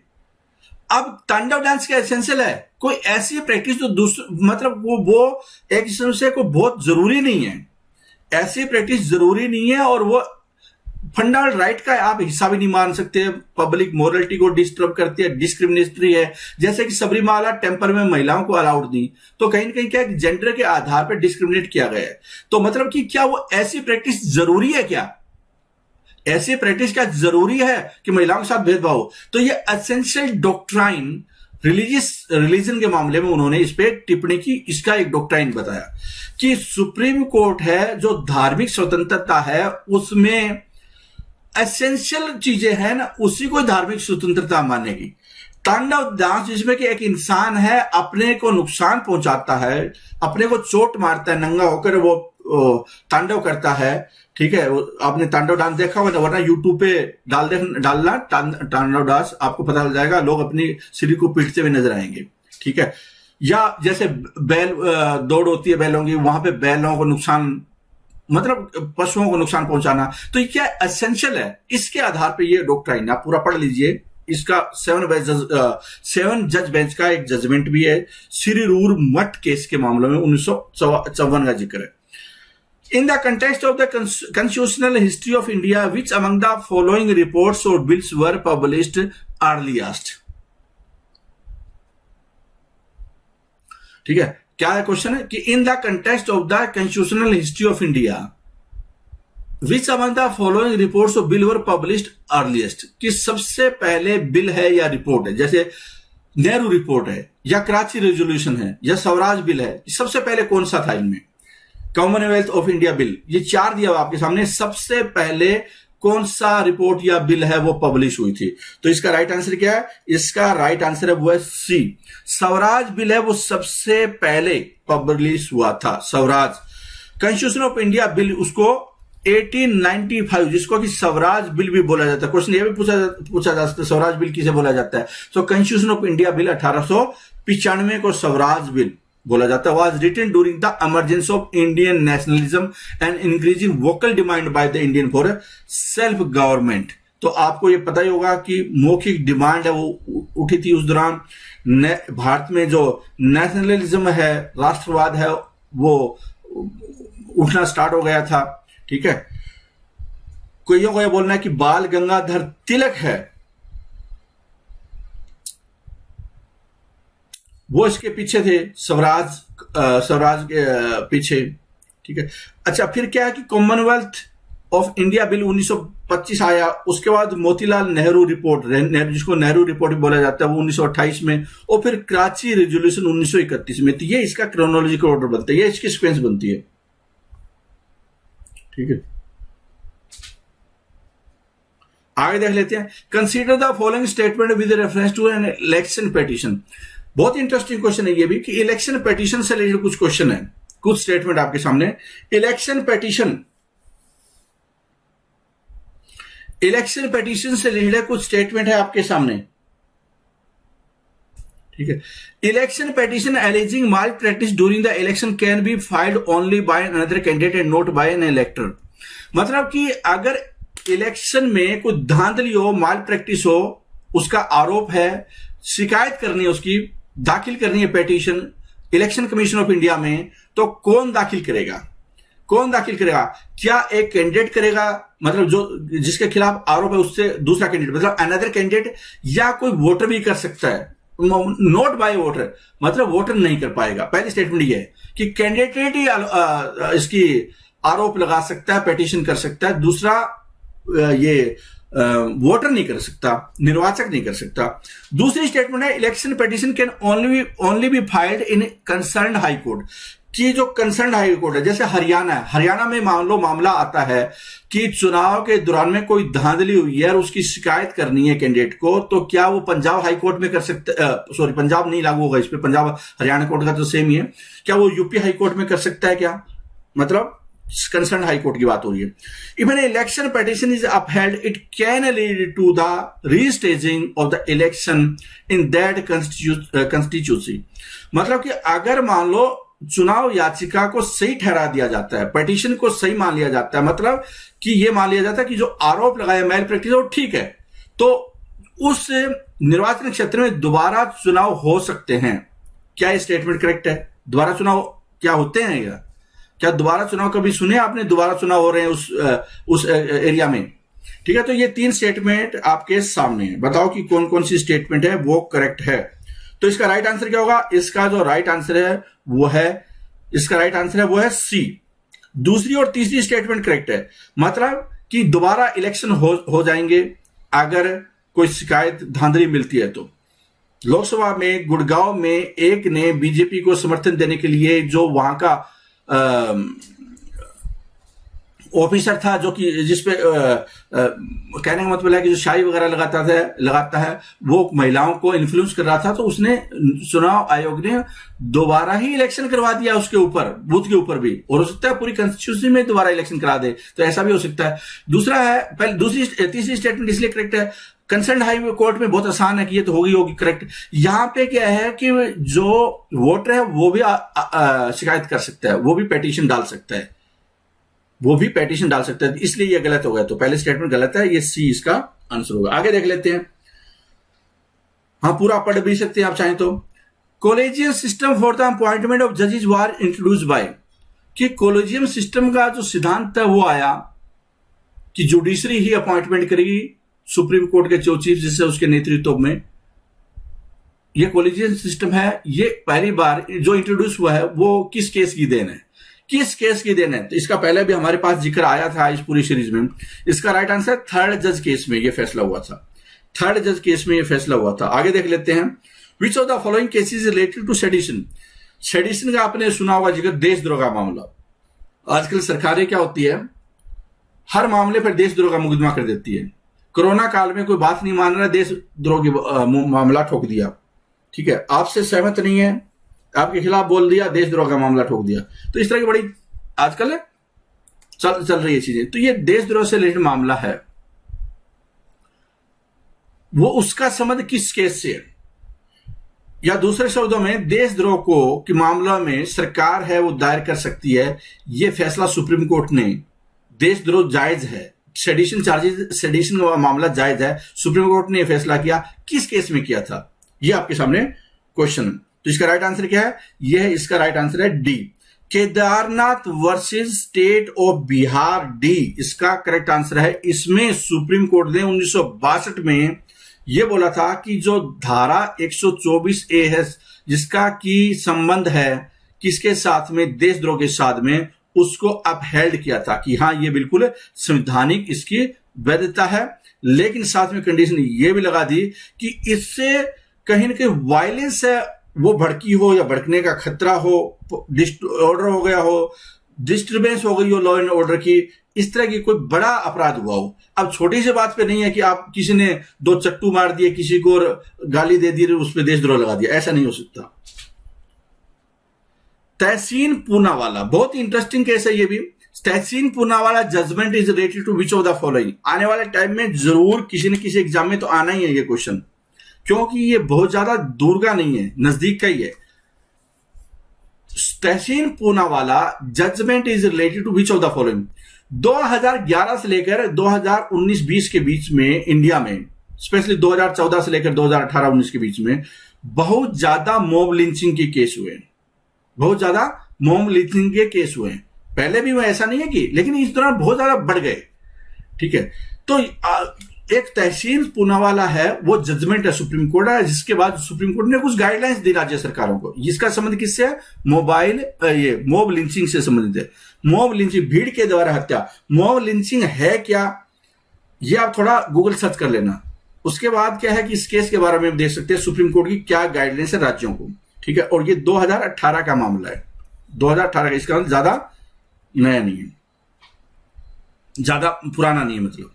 अब तांडव डांस का एसेंशियल है, कोई ऐसी प्रैक्टिस जो मतलब वो एक किस्म से को बहुत जरूरी नहीं है, ऐसी प्रैक्टिस जरूरी नहीं है, और वो फंडामेंटल राइट का आप हिस्सा भी नहीं मान सकते, पब्लिक मोरलिटी को डिस्टर्ब करती है, डिस्क्रिमिनेटरी है। जैसे कि सबरीमाला टेम्पल में महिलाओं को अलाउड दी, तो कहीं ना कहीं क्या जेंडर के आधार पर डिस्क्रिमिनेट किया गया है। तो मतलब कि क्या वो ऐसी प्रैक्टिस जरूरी है, क्या ऐसी प्रैक्टिस क्या जरूरी है कि महिलाओं के साथ भेदभाव हो। तो ये एसेंशियल डॉक्ट्राइन रिलीजन के मामले में उन्होंने इस पे टिप्पणी की। इसका एक डॉक्ट्राइन बताया कि सुप्रीम कोर्ट है जो धार्मिक स्वतंत्रता है उसमें एसेंशियल चीजें हैं ना, उसी को धार्मिक स्वतंत्रता मानेगी। तांडव डांस जिसमें कि एक इंसान है अपने को नुकसान पहुंचाता है, अपने को चोट मारता है, नंगा होकर वो तांडव करता है, ठीक है। आपने तांडव डांस देखा होगा, वरना यूट्यूब पे डालना तांडव डांस, आपको पता चल जाएगा, लोग अपनी सिर को पीटते हुए नजर आएंगे, ठीक है। या जैसे बैल दौड़ होती है बैलों की, वहां पे बैलों को नुकसान मतलब पशुओं को नुकसान पहुंचाना। तो ये क्या एसेंशियल है, इसके आधार पे ये डॉक्ट्राइन आप पूरा पढ़ लीजिए। इसका 7 जज बेंच का एक जजमेंट भी है, सिरीरूर मठ केस के मामले में 1954 का जिक्र है। In the context of the constitutional history of India, which among the following reports or bills were published earliest? ठीक है, क्या है क्वेश्चन है कि इन the context of the constitutional history of India which among the following reports of bill were published earliest, कि सबसे पहले बिल है या रिपोर्ट है, जैसे नेहरू रिपोर्ट है या कराची रेजोल्यूशन है या स्वराज बिल है, सबसे पहले कौन सा था इनमें? कॉमनवेल्थ ऑफ इंडिया बिल, ये 4 दिया हुआ आपके सामने, सबसे पहले कौन सा रिपोर्ट या बिल है वो पब्लिश हुई थी? तो इसका राइट आंसर क्या है? इसका राइट आंसर है वो है सी, स्वराज बिल है वो सबसे पहले पब्लिश हुआ था, Swaraj. Constitution of India bill उसको 1895, जिसको कि स्वराज बिल भी बोला जाता है, क्वेश्चन ये भी पूछा जा सकता है स्वराज बिल किसे बोला जाता है। तो कॉन्स्टिट्यूशन ऑफ इंडिया बिल 1895 को स्वराज बिल बोला जाता है। Was written during the emergency of Indian nationalism and increasing vocal demand by the Indian for self government. तो आपको ये पता ही होगा कि मौखिक डिमांड है वो उठी थी उस दौरान। भारत में जो नेशनलिज्म है, राष्ट्रवाद है, वो उठना स्टार्ट हो गया था। ठीक है, कोई को यह बोलना है कि बाल गंगाधर तिलक है वो इसके पीछे थे, स्वराज के पीछे। ठीक है, अच्छा फिर क्या है कि कॉमनवेल्थ ऑफ इंडिया बिल 1925 आया, उसके बाद मोतीलाल नेहरू रिपोर्ट, जिसको नेहरू रिपोर्ट भी बोला जाता है, वो 1928 में, और फिर कराची रेजोल्यूशन 1931 में। तो ये इसका क्रोनोलॉजिकल ऑर्डर बनता है, ये इसकी सीक्वेंस बनती है। ठीक है, आगे देख लेते हैं। Consider the following statement with reference to an election petition. बहुत इंटरेस्टिंग क्वेश्चन है ये भी, कि इलेक्शन पिटीशन से रिलेटेड कुछ क्वेश्चन है, कुछ स्टेटमेंट आपके सामने। इलेक्शन पिटीशन से रिलेटेड कुछ स्टेटमेंट है आपके सामने। ठीक है, election petition alleging malpractice during the election can be filed only by another candidate and not by an elector. मतलब कि अगर इलेक्शन में कोई धांधली हो, माल प्रैक्टिस हो, उसका आरोप है, शिकायत करनी है, उसकी दाखिल करनी है petition election commission of India में, तो कौन दाखिल करेगा? क्या एक कैंडिडेट करेगा, मतलब जो जिसके खिलाफ आरोप है उससे दूसरा कैंडिडेट, मतलब अनदर कैंडिडेट, या कोई वोटर भी कर सकता है, नॉट बाय वोटर, मतलब वोटर नहीं कर पाएगा। पहली स्टेटमेंट ये है कि कैंडिडेट ही इसकी आरोप लगा सकता है, पिटीशन कर सकता है। दूसरा ये वोटर नहीं कर सकता, निर्वाचक नहीं कर सकता। दूसरी स्टेटमेंट है election petition can only be filed in concerned high court, कि जो कंसर्न्ड हाई कोर्ट है, जैसे हरियाणा में मान लो मामला आता है कि चुनाव के दौरान में कोई धांधली हुई है और उसकी शिकायत करनी है कैंडिडेट को, तो क्या वो पंजाब हाई कोर्ट में कर सकते, सॉरी पंजाब नहीं लागू होगा इस पे, पंजाब हरियाणा कोर्ट का तो सेम ही है, क्या वो यूपी हाई कोर्ट में कर सकता है क्या? मतलब कंसर्न हाई कोर्ट की बात हो रही है। Even election petition is upheld, it can lead to the restaging of the election in that constituency. मतलब कि अगर मान लो चुनाव याचिका को सही ठहरा दिया जाता है, पिटीशन को सही मान लिया जाता है, मतलब कि यह मान लिया जाता है कि जो आरोप लगाया मैल प्रैक्टिस वो ठीक है, तो उस निर्वाचन क्षेत्र में दोबारा चुनाव हो सकते हैं। क्या ये स्टेटमेंट करेक्ट है? दोबारा चुनाव क्या होते हैं? क्या दोबारा चुनाव कभी सुने आपने? दोबारा चुनाव हो रहे हैं उस एरिया में। ठीक है, तो ये 3 स्टेटमेंट आपके सामने है, बताओ कि कौन कौन सी स्टेटमेंट है वो करेक्ट है। तो इसका राइट आंसर क्या होगा? इसका जो राइट आंसर है वो है, इसका राइट आंसर है वो है सी। दूसरी और तीसरी स्टेटमेंट करेक्ट है, मतलब कि दोबारा इलेक्शन हो जाएंगे अगर कोई शिकायत धांधली मिलती है तो। लोकसभा में गुड़गांव में एक ने बीजेपी को समर्थन देने के लिए, जो वहां का ऑफिसर था, जो कि जिसपे कहने का मतलब है कि जो शाही वगैरह लगाता है वो महिलाओं को इन्फ्लुएंस कर रहा था, तो उसने चुनाव आयोग ने दोबारा ही इलेक्शन करवा दिया उसके ऊपर, बूथ के ऊपर भी, और हो सकता है पूरी कॉन्स्टिट्यूंसी में दोबारा इलेक्शन करा दे, तो ऐसा भी हो सकता है। दूसरा है, पहले तीसरी स्टेटमेंट इसलिए करेक्ट है, कंसर्न हाई कोर्ट में बहुत आसान है कि ये तो होगी करेक्ट। यहां पे क्या है कि जो वोटर है वो भी शिकायत कर सकता है, वो भी पिटीशन डाल सकता है, वो भी पेटिशन डाल सकता है, इसलिए ये गलत हो गया। तो पहले स्टेटमेंट गलत है, ये सी इसका आंसर होगा। आगे देख लेते हैं। हाँ, पूरा पढ़ भी सकते हैं आप चाहें तो। Collegium system for the appointment of जजेस वार इंट्रोड्यूस बाय, कि कॉलेजियम सिस्टम का जो सिद्धांत है वो आया कि जुडिशरी ही अपॉइंटमेंट करेगी सुप्रीम कोर्ट के जो चीफ जस्टिस उसके नेतृत्व में। ये कॉलेजियम सिस्टम है, ये पहली बार जो इंट्रोड्यूस हुआ है वो किस केस की देन है, किस केस की देन है? तो इसका पहले भी हमारे पास जिक्र आया था इस पूरी सीरीज में। इसका राइट आंसर थर्ड जज केस में ये फैसला हुआ था, थर्ड जज केस में ये फैसला हुआ था। आगे देख लेते हैं। Which of the following cases related to sedition, sedition का आपने सुना होगा जिक्र, देशद्रोह का मामला। आजकल सरकारें क्या होती है, हर मामले पर देशद्रोह का मुकदमा कर देती है। कोरोना काल में कोई बात नहीं मान रहा, देशद्रोह की मामला ठोक दिया, ठीक है, आपसे सहमत नहीं है, आपके खिलाफ बोल दिया, देशद्रोह का मामला ठोक दिया। तो इस तरह की बड़ी आजकल चल रही है चीजें। तो ये देशद्रोह से रिलेटेड मामला है, वो उसका संबंध किस केस से है, या दूसरे शब्दों में देशद्रोह को कि मामला में सरकार है वो दायर कर सकती है। ये फैसला सुप्रीम कोर्ट ने, देशद्रोह जायज है, सेडिशन चार्जेस, सेडिशन का मामला जायज है, सुप्रीम कोर्ट ने फैसला किया, किस केस में किया था, ये आपके सामने क्वेश्चन। तो इसका राइट आंसर क्या है? ये है, इसका राइट आंसर है D, Kedarnath versus state of Bihar, D इसका करेक्ट आंसर है। इसमें सुप्रीम कोर्ट ने 1962 में यह बोला था कि जो धारा 124A है जिसका की संबंध है किसके साथ में, देशद्रोह के साथ में, उसको अपहेल्ड किया था कि हाँ ये बिल्कुल संवैधानिक इसकी वैधता है। लेकिन साथ में कंडीशन ये भी लगा दी कि इससे कहीं ना कहीं वायलेंस है वो भड़की हो या भड़कने का खतरा हो, ऑर्डर हो गया हो, डिस्टर्बेंस हो गई हो लॉ एंड ऑर्डर की, इस तरह की कोई बड़ा अपराध हुआ हो। अब छोटी सी बात पे नहीं है कि आप किसी ने 2 चट्टू मार दिए किसी को और गाली दे दी उस पर देशद्रोह लगा दिया, ऐसा नहीं हो सकता। तहसीन पूनावाला बहुत ही इंटरेस्टिंग केस है ये भी। Tehseen Poonawalla judgment is related to which of the following, आने वाले टाइम में जरूर किसी न किसी एग्जाम में तो आना ही है ये क्वेश्चन, क्योंकि ये बहुत ज्यादा दूर का नहीं है, नजदीक का ही है। Tehseen Poonawalla judgment is related to which of the following, 2011 से लेकर 2019-20 के बीच में इंडिया में, स्पेशली 2014 से लेकर 2018-19 के बीच में बहुत ज्यादा मॉब लिंचिंग के केस हुए हैं, बहुत ज्यादा मॉब लिंचिंग के केस हुए हैं। पहले भी वो ऐसा नहीं है कि, लेकिन इस दौरान बहुत ज्यादा बढ़ गए, ठीक है। तो एक तहसीन पूनावाला है, वो जजमेंट है सुप्रीम कोर्ट है, जिसके बाद सुप्रीम कोर्ट ने कुछ गाइडलाइंस दी राज्य सरकारों को। इसका संबंध किससे है? ये मॉब लिंचिंग से संबंधित है। मॉब लिंचिंग, भीड़ के द्वारा हत्या, मॉब लिंचिंग है क्या, ये आप थोड़ा गूगल सर्च कर लेना। उसके बाद क्या है कि इस केस के बारे में देख सकते हैं सुप्रीम कोर्ट की क्या गाइडलाइंस है राज्यों को, ठीक है। और ये 2018 का मामला है, 2018 का, इसका ज्यादा नया नहीं है, ज्यादा पुराना नहीं है। मतलब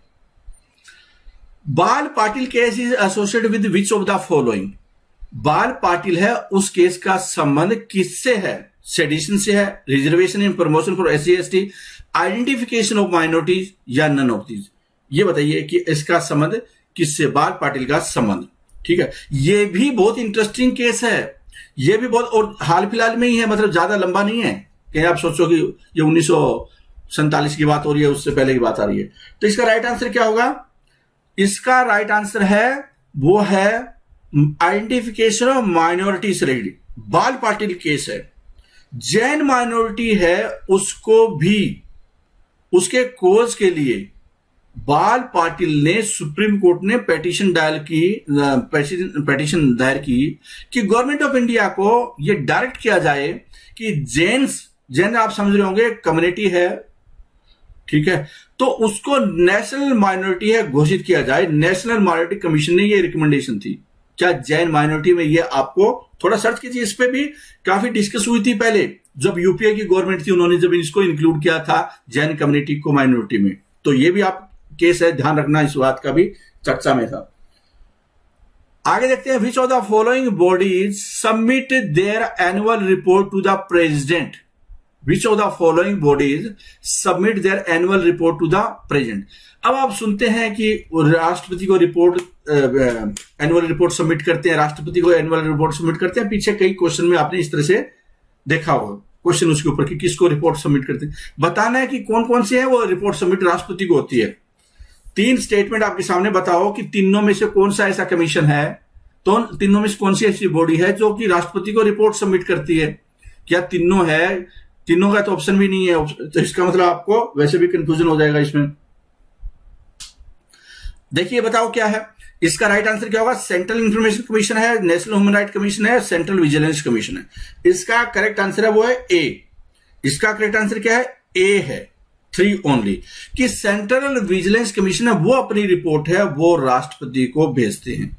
बाल Patil case is associated with which of the following, बाल पाटिल है उस केस का संबंध किससे है? सेडिशन से है, reservation in promotion for SC ST, identification of minorities, या नन ऑफ दीज। ये बताइए कि इसका संबंध किससे, बाल पाटिल का संबंध, ठीक है। ये भी बहुत इंटरेस्टिंग केस है, ये भी बहुत, और हाल फिलहाल में ही है, मतलब ज्यादा लंबा नहीं है कि आप सोचो कि ये 1947 की बात हो रही है, उससे पहले की बात आ रही है। तो इसका राइट आंसर क्या होगा? इसका राइट आंसर है, वो है आइडेंटिफिकेशन ऑफ माइनॉरिटी से रिलेटेड बाल पाटिल केस है। जैन माइनॉरिटी है, उसको भी उसके कोज के लिए बाल पाटिल ने, सुप्रीम कोर्ट ने पेटिशन दायर की कि गवर्नमेंट ऑफ इंडिया को यह डायरेक्ट किया जाए कि जैन आप समझ रहे होंगे कम्युनिटी है, ठीक है, तो उसको नेशनल माइनॉरिटी है घोषित किया जाए। नेशनल माइनॉरिटी कमीशन ने ये रिकमेंडेशन थी। क्या जैन माइनॉरिटी में, ये आपको थोड़ा सर्च कीजिए, इस पे भी काफी डिस्कस हुई थी पहले, जब यूपीए की गवर्नमेंट थी, उन्होंने जब इसको इंक्लूड किया था जैन कम्युनिटी को माइनॉरिटी में। तो ये भी आप केस है, ध्यान रखना, इस बात का भी चर्चा में था। आगे देखते हैं, which of the following bodies submit their annual report to the president, which of the following bodies submit their annual report to the president. अब आप सुनते हैं कि राष्ट्रपति को रिपोर्ट, एनुअल रिपोर्ट सबमिट करते हैं, राष्ट्रपति को एनुअल रिपोर्ट सबमिट करते हैं। पीछे कई क्वेश्चन में आपने इस तरह से देखा होगा, क्वेश्चन उसके ऊपर कि किसको रिपोर्ट सबमिट करते हैं। बताना है कि कौन कौन से है वो रिपोर्ट सबमिट राष्ट्रपति को होती है। 3 स्टेटमेंट आपके सामने बताओ कि तीनों में से कौन सा ऐसा कमीशन है, तो तीनों में से कौन सी ऐसी बॉडी है जो कि राष्ट्रपति को रिपोर्ट सबमिट करती है। क्या तीनों है? तीनों का तो ऑप्शन भी नहीं है, तो इसका मतलब आपको वैसे भी कंफ्यूजन हो जाएगा इसमें। देखिए बताओ क्या है इसका राइट आंसर। क्या होगा? सेंट्रल इंफॉर्मेशन कमीशन है, नेशनल ह्यूमन राइट कमीशन है, सेंट्रल विजिलेंस कमीशन है। इसका करेक्ट आंसर है वो है ए। इसका करेक्ट आंसर क्या है? ए है, 3 ओनली। कि सेंट्रल विजिलेंस कमीशन है वो अपनी रिपोर्ट है वो राष्ट्रपति को भेजते हैं।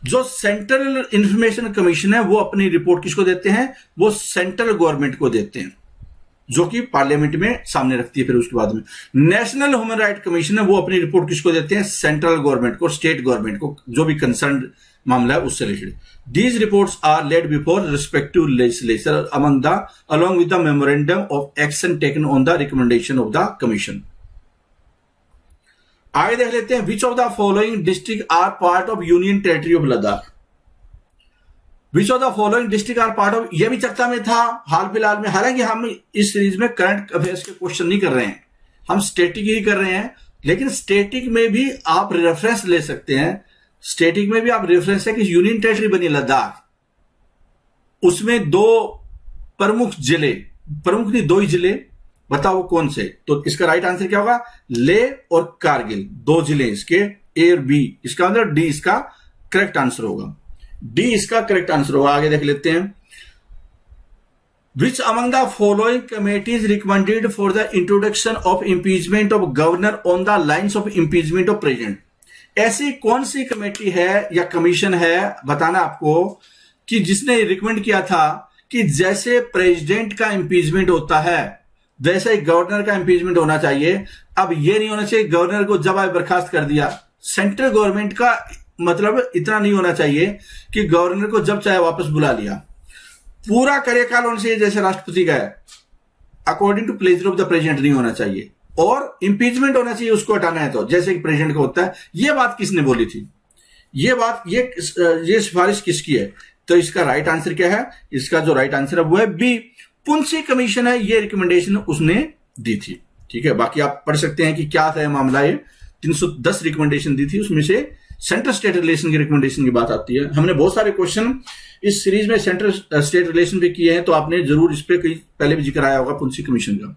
जो सेंट्रल इंफॉर्मेशन कमीशन है वो अपनी रिपोर्ट किसको देते हैं? वो सेंट्रल गवर्नमेंट को देते हैं, जो कि पार्लियामेंट में सामने रखती है। फिर उसके बाद में नेशनल ह्यूमन राइट कमीशन है वो अपनी रिपोर्ट किसको देते हैं? सेंट्रल गवर्नमेंट को, स्टेट गवर्नमेंट को, जो भी कंसर्न मामला है उससे रिलेटेड। These reports are laid before respective legislature along with the memorandum of action taken on the recommendation of the commission। आगे देख लेते हैं, which of the following district are part of union territory of Ladakh. Which of the following district are part of, यह भी चर्चा में था हाल फिलहाल में। हालांकि हम इस सीरीज में करंट अफेयर्स के क्वेश्चन नहीं कर रहे हैं, हम स्टैटिक ही कर रहे हैं। लेकिन स्टैटिक में भी आप रेफरेंस ले सकते हैं। स्टैटिक में भी आप रेफरेंस है कि यूनियन टेरिटरी बनी लद्दाख, उसमें 2 प्रमुख जिले, प्रमुख नहीं 2 ही जिले, बताओ कौन से। तो इसका राइट आंसर क्या होगा? ले और कारगिल, 2 जिले इसके, ए और बी। इसका मतलब डी इसका करेक्ट आंसर होगा। डी इसका करेक्ट आंसर होगा। आगे देख लेते हैं, which among the following committees recommended for the introduction of impeachment of governor on the lines of impeachment of president. ऐसी कौन सी कमेटी है या कमीशन है, बताना आपको, कि जिसने रिकमेंड किया था कि जैसे प्रेसिडेंट का इम्पीचमेंट होता है वैसे ही गवर्नर का इम्पीचमेंट होना चाहिए। अब यह नहीं होना चाहिए गवर्नर को जब आए बर्खास्त कर दिया। सेंट्रल गवर्नमेंट का मतलब इतना नहीं होना चाहिए कि गवर्नर को जब चाहे वापस बुला लिया। पूरा कार्यकाल होना चाहिए जैसे राष्ट्रपति का है, according to pleasure of the president नहीं होना चाहिए। और इंपीचमेंट होना चाहिए, उसको हटाना है तो जैसे कि प्रेसिडेंट का होता है। यह बात किसने बोली थी? यह बात ये सिफारिश किसकी है? तो इसका राइट आंसर क्या है? इसका जो राइट आंसर है वो है बी, पुंसी कमीशन है। ये रिकमेंडेशन उसने दी थी। ठीक है, बाकी आप पढ़ सकते हैं कि क्या था मामला। ये 310 रिकमेंडेशन दी थी, उसमें से सेंट्रल स्टेट रिलेशन की रिकमेंडेशन की बात आती है। हमने बहुत सारे क्वेश्चन इस सीरीज में सेंट्रल स्टेट रिलेशन पे किए हैं, तो आपने जरूर इस पे पहले भी जिक्र आया होगा पुंसी कमीशन का।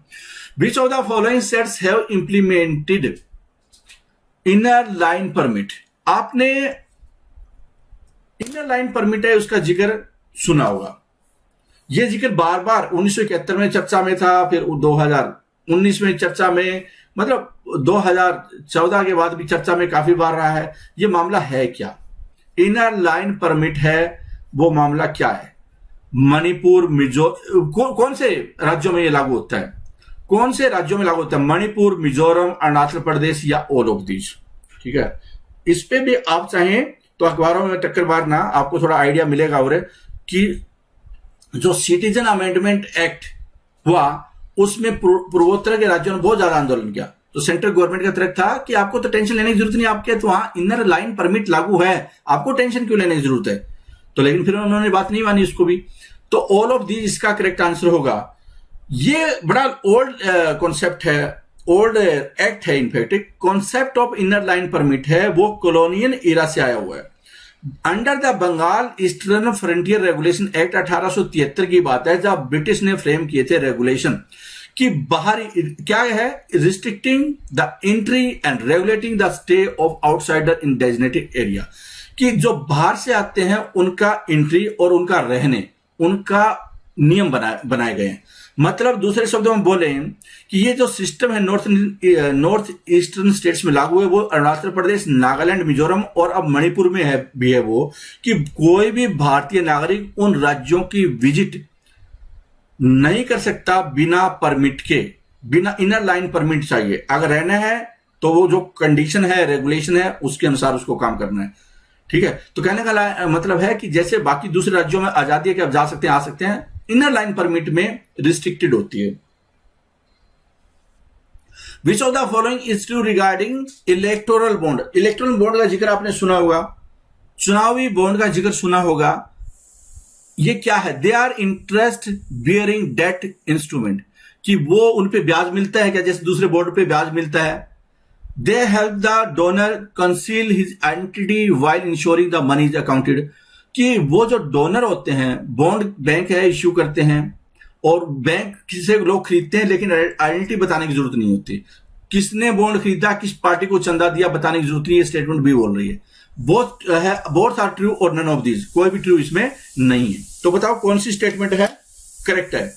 Which of the following states have implemented inner line permit. आपने इनर लाइन परमिट है उसका जिक्र सुना होगा। यह जिक्र बार बार 1971 में चर्चा में था, फिर 2019 में चर्चा में, मतलब 2014 के बाद भी चर्चा में काफी बार रहा है। यह मामला है क्या? इनर लाइन परमिट है, वो मामला क्या है? मणिपुर, कौन से राज्यों में यह लागू होता है? कौन से राज्यों में लागू होता है? मणिपुर, मिजोरम, अरुणाचल प्रदेश या ऑल ऑफ दीज। ठीक है, इस पे भी आप चाहें तो अखबारों में टक्कर मारना, आपको थोड़ा आइडिया मिलेगा। और कि जो सिटीजन अमेंडमेंट एक्ट हुआ उसमें पूर्वोत्तर के राज्यों ने बहुत ज्यादा आंदोलन किया। तो सेंट्रल गवर्नमेंट का तर्क था कि आपको तो टेंशन लेने की जरूरत नहीं, आपके तो वहां इनर लाइन परमिट लागू है, आपको टेंशन क्यों लेने की जरूरत है? तो लेकिन फिर उन्होंने बात नहीं मानी उसको भी। तो ऑल ऑफ दीज इसका करेक्ट आंसर होगा। ये बड़ा ओल्ड कॉन्सेप्ट है, ओल्ड एक्ट है। In fact concept of inner line permit है वो कॉलोनियल एरा से आया हुआ है। Under the Bengal eastern frontier regulation act 1873 की बात है, जब ब्रिटिश ने फ्रेम किए थे रेगुलेशन कि बाहरी क्या है, restricting the entry and regulating the stay of outsider in designated area, कि जो बाहर से आते हैं उनका एंट्री और उनका रहने, उनका नियम बनाए गए हैं। मतलब दूसरे शब्दों में बोले कि ये जो सिस्टम है नॉर्थ ईस्टर्न स्टेट्स में लागू है, वो अरुणाचल प्रदेश, नागालैंड, मिजोरम और अब मणिपुर में है भी है वो, कि कोई भी भारतीय नागरिक उन राज्यों की विजिट नहीं कर सकता बिना परमिट के, बिना इनर लाइन परमिट चाहिए। अगर रहना है तो वो जो कंडीशन है, रेगुलेशन है, उसके अनुसार उसको काम करना है। ठीक है, तो कहने का मतलब है कि जैसे बाकी दूसरे राज्यों में आजादी है कि आप जा सकते हैं, आ सकते हैं, इनर लाइन परमिट में रिस्ट्रिक्टेड होती है। Which of the following is true regarding electoral bond. Electoral bond का जिक्र आपने सुना होगा, चुनावी बॉन्ड का जिक्र सुना होगा। ये क्या है? They are interest bearing debt instrument, कि वो उन पे ब्याज मिलता है क्या, जैसे दूसरे बॉन्ड पे ब्याज मिलता है। They help the donor conceal his identity while ensuring the money is accounted, कि वो जो डोनर होते हैं, बॉन्ड बैंक है इश्यू करते हैं, और बैंक से लोग खरीदते हैं, लेकिन आइडेंटिटी बताने की जरूरत नहीं होती। किसने बॉन्ड खरीदा, किस पार्टी को चंदा दिया, बताने की जरूरत नहीं है। स्टेटमेंट भी बोल रही है बोथ आर ट्रू और नन ऑफ दीज, कोई भी ट्रू इसमें नहीं है। तो बताओ कौन सी स्टेटमेंट है करेक्ट है,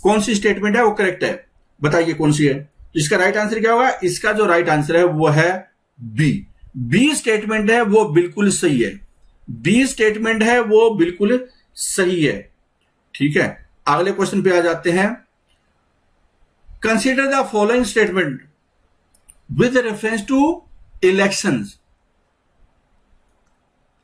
कौन सी स्टेटमेंट है वो करेक्ट है, बताइए कौन सी है। इसका राइट आंसर क्या होगा? इसका जो राइट आंसर है वो है बी। बी स्टेटमेंट है वो बिल्कुल सही है, बी स्टेटमेंट है वो बिल्कुल सही है। ठीक है, अगले क्वेश्चन पे आ जाते हैं। Consider the following statement with reference to elections.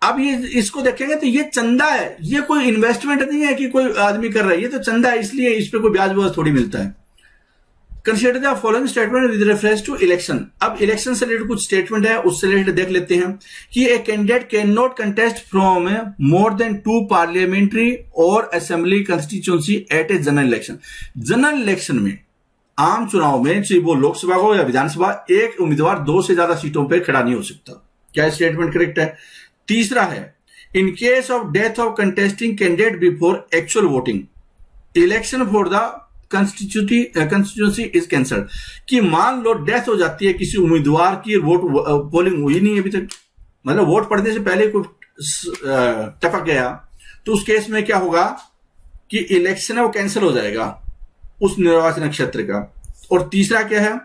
अब ये इसको देखेंगे तो ये चंदा है, ये कोई इन्वेस्टमेंट नहीं है कि कोई आदमी कर रहा है, ये तो चंदा है, इसलिए इस पे कोई ब्याज ब्याज थोड़ी मिलता है। Consider the following statement with reference to election. अब इलेक्शन से रिलेटेड कुछ स्टेटमेंट है, उससे रिलेटेड देख लेते हैं कि a candidate can not contest from more than 2 parliamentary or assembly constituency at a general election. General election में, आम चुनाव में, चाहे वो लोकसभा हो या विधानसभा, एक उम्मीदवार 2 से ज्यादा सीटों पर खड़ा नहीं हो सकता। क्या स्टेटमेंट करेक्ट है? तीसरा है, in case of death of contesting candidate before actual voting, election for the constituency is cancelled, कि मान लो डेथ हो जाती है किसी उम्मीदवार की, वोट पोलिंग हुई नहीं अभी तक, मतलब वोट पड़ने से पहले कोई टपक गया, तो उस केस में क्या होगा कि इलेक्शन है वो कैंसिल हो जाएगा उस निर्वाचन क्षेत्र का। और तीसरा क्या है?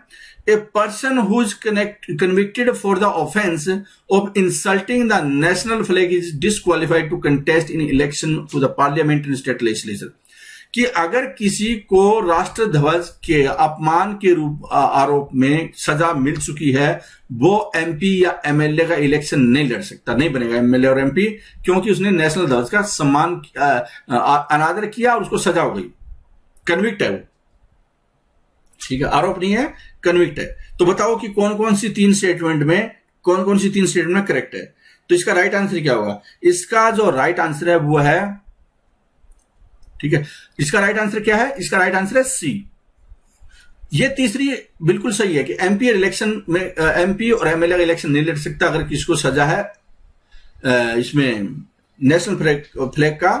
A person who is convicted for the offense of insulting the national flag is disqualified to contest in election to the parliament and state legislature, कि अगर किसी को राष्ट्र ध्वज के अपमान के रूप आरोप में सजा मिल चुकी है, वो एमपी या एमएलए का इलेक्शन नहीं लड़ सकता, नहीं बनेगा एमएलए और एमपी, क्योंकि उसने नेशनल ध्वज का सम्मान अनादर किया और उसको सजा हो गई, कन्विक्ट है वो। ठीक है, आरोप नहीं है, कन्विक्ट है। तो बताओ कि कौन कौन सी तीन स्टेटमेंट में करेक्ट है। तो इसका राइट आंसर क्या होगा? इसका जो राइट आंसर है वो है, ठीक है, इसका राइट आंसर क्या है? इसका राइट आंसर है सी। ये तीसरी बिल्कुल सही है कि एमपी इलेक्शन में एमपी और एमएलए का इलेक्शन नहीं लड़ सकता अगर किसको सजा है इसमें नेशनल फ्लैग का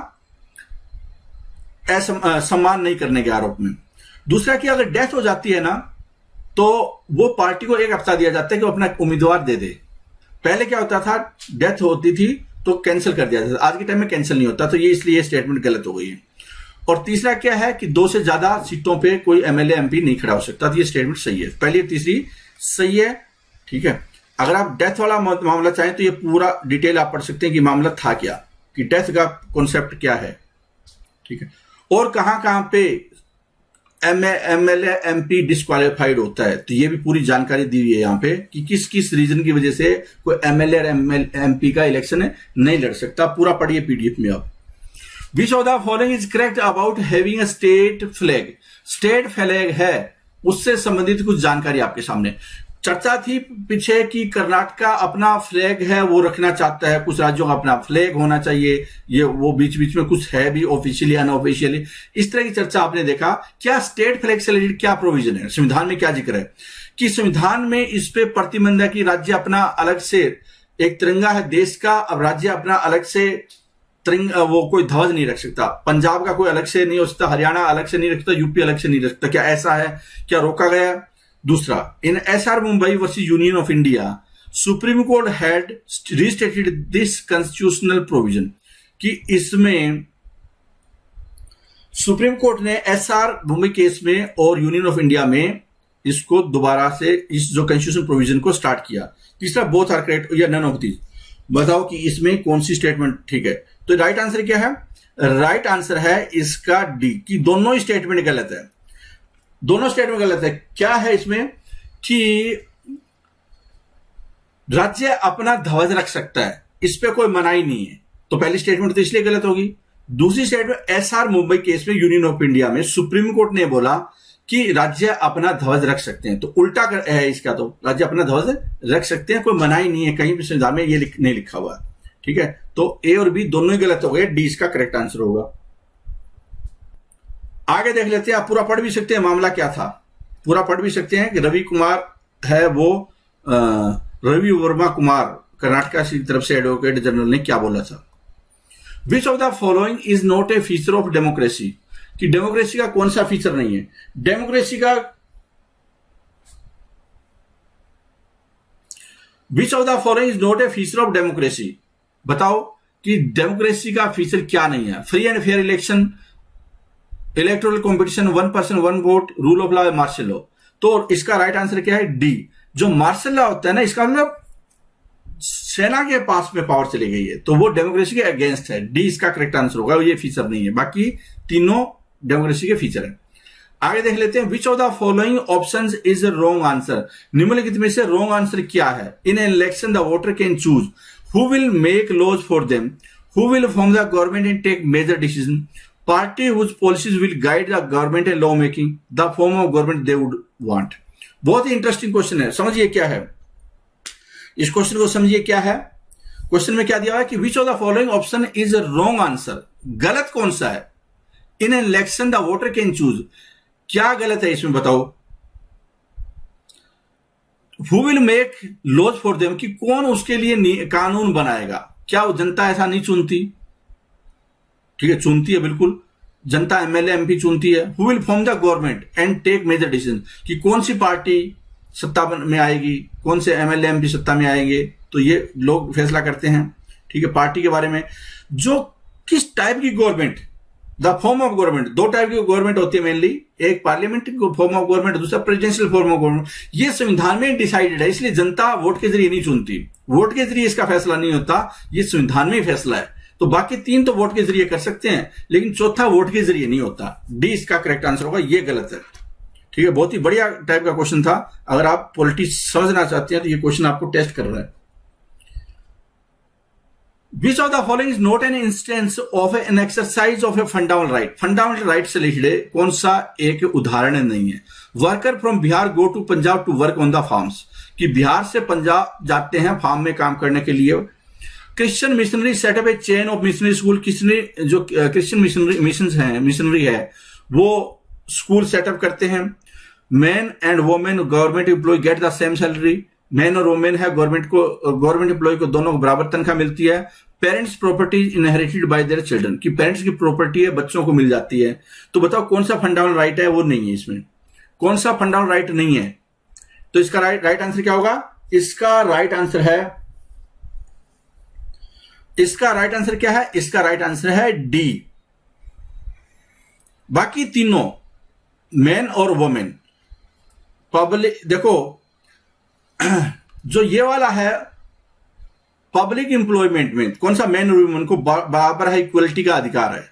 सम्मान नहीं करने के आरोप में। दूसरा कि अगर डेथ हो जाती है ना, तो वो पार्टी को 1 हफ्ता दिया जाता है कि वो अपना उम्मीदवार दे दे। पहले क्या होता था, डेथ होती थी तो कैंसिल कर दिया जाता था, आज के टाइम में कैंसिल नहीं होता, तो ये इसलिए स्टेटमेंट गलत हो गई है। और तीसरा क्या है कि 2 से ज्यादा सीटों पे कोई एमएलए एमपी नहीं खड़ा हो सकता, तो ये स्टेटमेंट सही है। पहली और तीसरी सही है। ठीक है, अगर आप डेथ वाला मामला चाहें तो ये पूरा डिटेल आप पढ़ सकते हैं कि मामला था क्या, कि डेथ का कॉन्सेप्ट क्या है। ठीक है, और कहां पे एमएलए एमपी डिस्क्वालीफाइड होता है, तो ये भी पूरी जानकारी दी हुई है यहाँ पे कि किस किस रीजन की वजह से कोई एमएलए और एमपी का इलेक्शन नहीं लड़ सकता। पूरा पढ़िए पीडीएफ में आप। विच of the following is correct about having a state flag? State flag है, उससे संबंधित कुछ जानकारी आपके सामने। चर्चा थी पीछे कि कर्नाटका अपना फ्लैग है वो रखना चाहता है, कुछ राज्यों का अपना फ्लैग होना चाहिए, ये वो बीच बीच में कुछ है भी ऑफिशियली अनऑफिशियली, इस तरह की चर्चा आपने देखा। क्या स्टेट फ्लैग से रिलेटेड क्या प्रोविजन है, संविधान में क्या जिक्र है कि संविधान में इस पे प्रतिबंध है कि राज्य अपना अलग से, एक तिरंगा है देश का, अब राज्य अपना अलग से तिरंगा वो कोई ध्वज नहीं रख सकता, पंजाब का कोई अलग से नहीं हो सकता, हरियाणा अलग से नहीं रख सकता, यूपी अलग से नहीं रख सकता। क्या ऐसा है? क्या रोका गया? दूसरा, इन एसआर मुंबई versus Union of India, Supreme Court had restated this constitutional provision, कि इसमें सुप्रीम कोर्ट ने एसआर मुंबई केस में और यूनियन ऑफ इंडिया में इसको दोबारा से इस जो कॉन्स्टिट्यूशन प्रोविजन को स्टार्ट किया। तीसरा, बोथ आर करेक्ट या नन ऑफ दीज। बताओ कि इसमें कौन सी स्टेटमेंट ठीक है। तो राइट आंसर क्या है? राइट आंसर है इसका डी, कि दोनों ही स्टेटमेंट गलत है, दोनों स्टेटमेंट गलत है। क्या है इसमें कि राज्य अपना ध्वज रख सकता है, इस पे कोई मनाही नहीं है, तो पहली स्टेटमेंट तो इसलिए गलत होगी। दूसरी स्टेटमेंट, एसआर मुंबई केस में यूनियन ऑफ इंडिया में सुप्रीम कोर्ट ने बोला कि राज्य अपना ध्वज रख सकते हैं, तो उल्टा है इसका, तो राज्य अपना ध्वज रख सकते हैं, कोई मनाही नहीं है, कहीं भी संविधान में ये नहीं लिखा हुआ। ठीक है, तो ए और बी दोनों ही गलत हो गए, डी इसका करेक्ट आंसर होगा। आगे देख लेते हैं, आप पूरा पढ़ भी सकते हैं मामला क्या था, पूरा पढ़ भी सकते हैं कि रवि कुमार है वो रवि वर्मा कुमार कर्नाटका की तरफ से एडवोकेट जनरल ने क्या बोला था। Which of the following is not a feature of democracy, कि डेमोक्रेसी का कौन सा फीचर नहीं है। डेमोक्रेसी का which of the following is not a feature of democracy, बताओ कि डेमोक्रेसी का फीचर क्या नहीं है। Free and fair election, electoral competition, one person one vote, rule of law, martial law. तो इसका राइट आंसर क्या है, डी। जो मार्शल लॉ होता है ना, इसका मतलब सेना के पास में पावर चली गई है, तो वो डेमोक्रेसी के अगेंस्ट है। डी इसका करेक्ट आंसर होगा, ये फीचर नहीं है, बाकी तीनों डेमोक्रेसी के फीचर है। आगे देख लेते हैं, which of the following options is wrong answer, निम्नलिखित में से रॉन्ग आंसर क्या है। In election the voter can choose who will make laws for them, who will form the government and take major decision, party whose policies will guide the government and law making, the form of government they would want. बहुत ही इंटरेस्टिंग क्वेश्चन है, समझिए क्या है इस क्वेश्चन को, समझिए क्या है। क्वेश्चन में क्या दिया हुआ है कि which of the following option is wrong answer, गलत कौन सा है। In an election the voter can choose, क्या गलत है इसमें बताओ। Who will make laws for them, कि कौन उसके लिए कानून बनाएगा, क्या वो जनता ऐसा नहीं चुनती। ठीक है, चुनती है बिल्कुल, जनता एमएलए एमपी चुनती है। Who will form the government and take major decision, कि कौन सी पार्टी सत्ता में आएगी, कौन से एमएलए एमपी सत्ता में आएंगे, तो ये लोग फैसला करते हैं। ठीक है, पार्टी के बारे में। जो किस टाइप की government, the form of government, दो टाइप की गवर्नमेंट होती है मेनली, एक पार्लियामेंट्री फॉर्म ऑफ गवर्नमेंट, दूसरा प्रेसिडेंशियल फॉर्म ऑफ गवर्नमेंट। ये संविधान में डिसाइडेड है, इसलिए जनता वोट के जरिए नहीं चुनती, वोट के जरिए इसका फैसला नहीं होता, ये संविधान में ही फैसला है। तो बाकी तीन तो वोट के जरिए कर सकते हैं, लेकिन चौथा वोट के जरिए नहीं होता। डी इसका करेक्ट आंसर होगा, ये गलत है। ठीक है, बहुत ही बढ़िया टाइप का क्वेश्चन था। अगर आप पॉलिटिक्स समझना चाहते हैं तो ये क्वेश्चन आपको टेस्ट कर रहा है। Which of the following is not an instance of an exercise of a fundamental right? Fundamental right से रिलेटेड कौन सा एक उदाहरण नहीं है। Worker from Bihar go to Punjab to work on the farms, कि बिहार से पंजाब जाते हैं फार्म में काम करने के लिए। Christian missionary setup A chain of missionary school, किसने, जो क्रिश्चियन मिशनरी है वो स्कूल सेटअप करते हैं। Man and women government employ get the same salary, man और वुमेन है गवर्नमेंट एम्प्लॉय को दोनों को बराबर तनख्वाह मिलती है। Parents property inherited by their children, कि पेरेंट्स की प्रॉपर्टी है बच्चों को मिल जाती है। तो बताओ कौन सा फंडामेंटल राइट है, वो नहीं है इसमें, कौन सा फंडामेंटल राइट नहीं है। तो इसका राइट आंसर क्या होगा, इसका राइट आंसर है, इसका राइट आंसर क्या है, इसका राइट आंसर है डी। बाकी तीनों मैन और वुमेन पब्लिक, देखो जो ये वाला है पब्लिक एम्प्लॉयमेंट में कौन सा, मैन और वुमेन को बराबर है, इक्वलिटी का अधिकार है।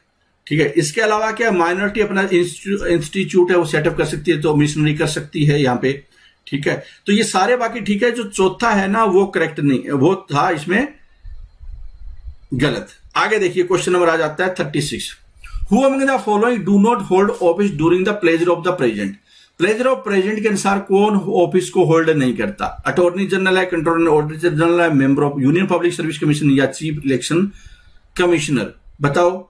ठीक है, इसके अलावा क्या माइनॉरिटी अपना इंस्टीट्यूट है वो सेटअप कर सकती है, तो मिशनरी कर सकती है यहां पे। ठीक है, तो ये सारे बाकी ठीक है, जो चौथा है ना वो करेक्ट नहीं, वो था इसमें गलत। आगे देखिए क्वेश्चन नंबर आ जाता है 36। Who among the following do not hold office during the pleasure of the present, pleasure of present के अनुसार कौन ऑफिस को होल्ड नहीं करता। अटॉर्नी जनरल है, कंट्रोलर ऑडिटर जनरल है, member of union public service commission या चीफ इलेक्शन कमिश्नर, बताओ।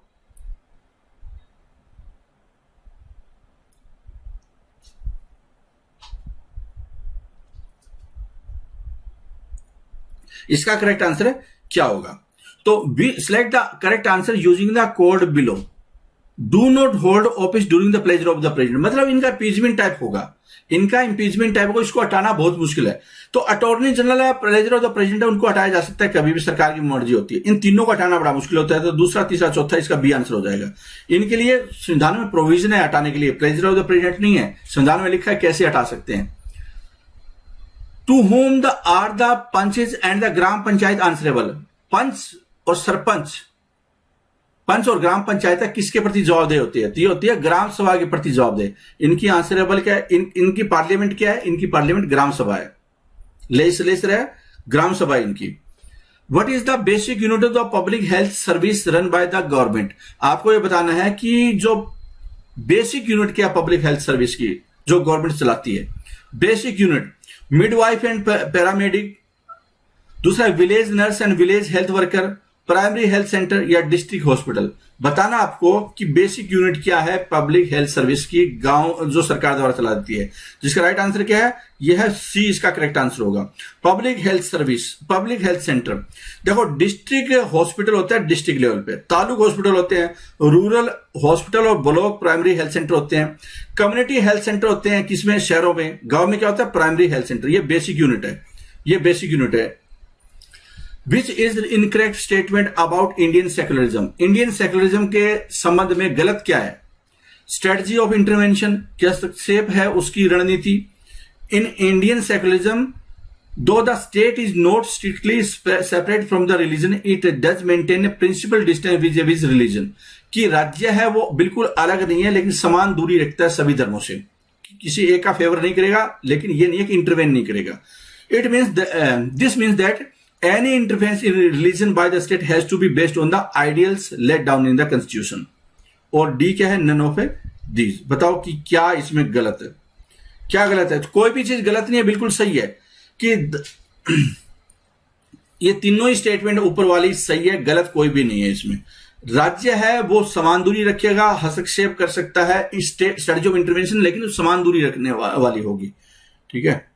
इसका करेक्ट आंसर क्या होगा, तो select the correct answer using the code below. Do not hold office during the pleasure of the present, मतलब इनका इंपीचमेंट टाइप होगा, इनका इंपीचमेंट टाइप होगा, इसको हटाना बहुत मुश्किल है। तो अटॉर्नी जनरल है, प्लेजर ऑफ द प्रेजेंट है, उनको हटाया जा सकता है, कभी भी सरकार की मर्जी होती है। इन तीनों को हटाना बड़ा मुश्किल होता है, तो दूसरा तीसरा चौथा इसका बी आंसर हो जाएगा। इनके लिए संविधान में प्रोविजन है हटाने के लिए, प्लेजर ऑफ द प्रेजेंट नहीं है, संविधान में लिखा है कैसे हटा सकते हैं। To whom the are the panches and the gram panchayat answerable, panch और सरपंच, पंच और ग्राम पंचायत किसके प्रति जवाबदेह होती है, तो ये होती है ग्राम सभा के प्रति जवाबदेह। इनकी आंसरेबल क्या है, इनकी पार्लियामेंट क्या है, इनकी पार्लियामेंट ग्राम सभा है, लेजिस्लेचर है, ग्राम सभा है इनकी। What is the basic unit of the public health service run by the government, आपको ये बताना है कि जो बेसिक यूनिट क्या पब्लिक हेल्थ सर्विस की जो गवर्नमेंट चलाती है। Basic unit midwife and paramedic, दूसरा village nurse and village health worker, primary health centre या डिस्ट्रिक्ट हॉस्पिटल। बताना आपको कि बेसिक यूनिट क्या है पब्लिक हेल्थ सर्विस की, गांव जो सरकार द्वारा चलाती है, जिसका राइट आंसर क्या है, यह है सी, इसका करेक्ट आंसर होगा। Public health service, public health centre, देखो डिस्ट्रिक्ट हॉस्पिटल होता है डिस्ट्रिक्ट लेवल पे, तालुक हॉस्पिटल होते हैं, रूरल हॉस्पिटल और ब्लॉक प्राइमरी हेल्थ सेंटर होते हैं, कम्युनिटी हेल्थ सेंटर होते हैं किसमें, शहरों में, गांव में क्या होता है, प्राइमरी हेल्थ सेंटर। ये बेसिक यूनिट है, ये बेसिक यूनिट है। Which is incorrect statement about Indian secularism, Indian secularism के संबंध में गलत क्या है। स्ट्रेटजी ऑफ इंटरवेंशन, क्या हस्तक्षेप है उसकी रणनीति। In Indian secularism though the state is not strictly separate from the religion it does maintain a principle distance with religion, कि राज्य है वो बिल्कुल अलग नहीं है लेकिन समान दूरी रखता है सभी धर्मों से, किसी एक का फेवर नहीं करेगा, लेकिन ये नहीं है कि इंटरवेन नहीं करेगा। It means this means that any interference in religion by the state has to be based on the ideals laid down in the constitution। और डी क्या है, none of these। बताओ कि क्या इसमें गलत है, क्या गलत है। तो कोई भी चीज गलत नहीं है, बिल्कुल सही है कि ये तीनों ही स्टेटमेंट ऊपर वाली सही है, गलत कोई भी नहीं है इसमें। राज्य है वो समान दूरी रखेगा, हस्तक्षेप कर सकता है स्ट्रेटजी ऑफ इंटरवेंशन, लेकिन समान दूरी रखने वाली होगी, ठीक है।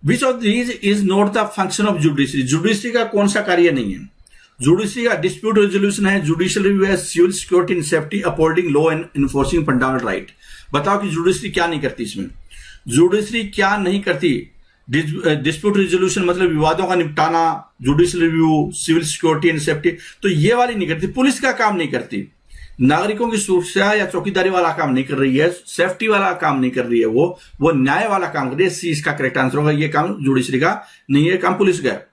Which of these is not the function of judiciary? Judiciary का कौन सा कार्य नहीं है। जुडिशरी का डिस्प्यूट रेजोल्यूशन है, जुडिशियल रिव्यू है, civil security and safety, upholding law and enforcing fundamental right. बताओ कि जुडिशरी क्या नहीं करती इसमें, जुडिशरी क्या नहीं करती। डिस्प्यूट रेजोल्यूशन मतलब विवादों का निपटाना, judicial review, civil security and safety, तो ये वाली नहीं करती। पुलिस का काम नहीं करती, नागरिकों की सुरक्षा या चौकीदारी वाला काम नहीं कर रही है, सेफ्टी वाला काम नहीं कर रही है, वो न्याय वाला काम कर रही है। सी इसका करेक्ट आंसर होगा, ये काम जुडिशरी का नहीं है, काम पुलिस का है।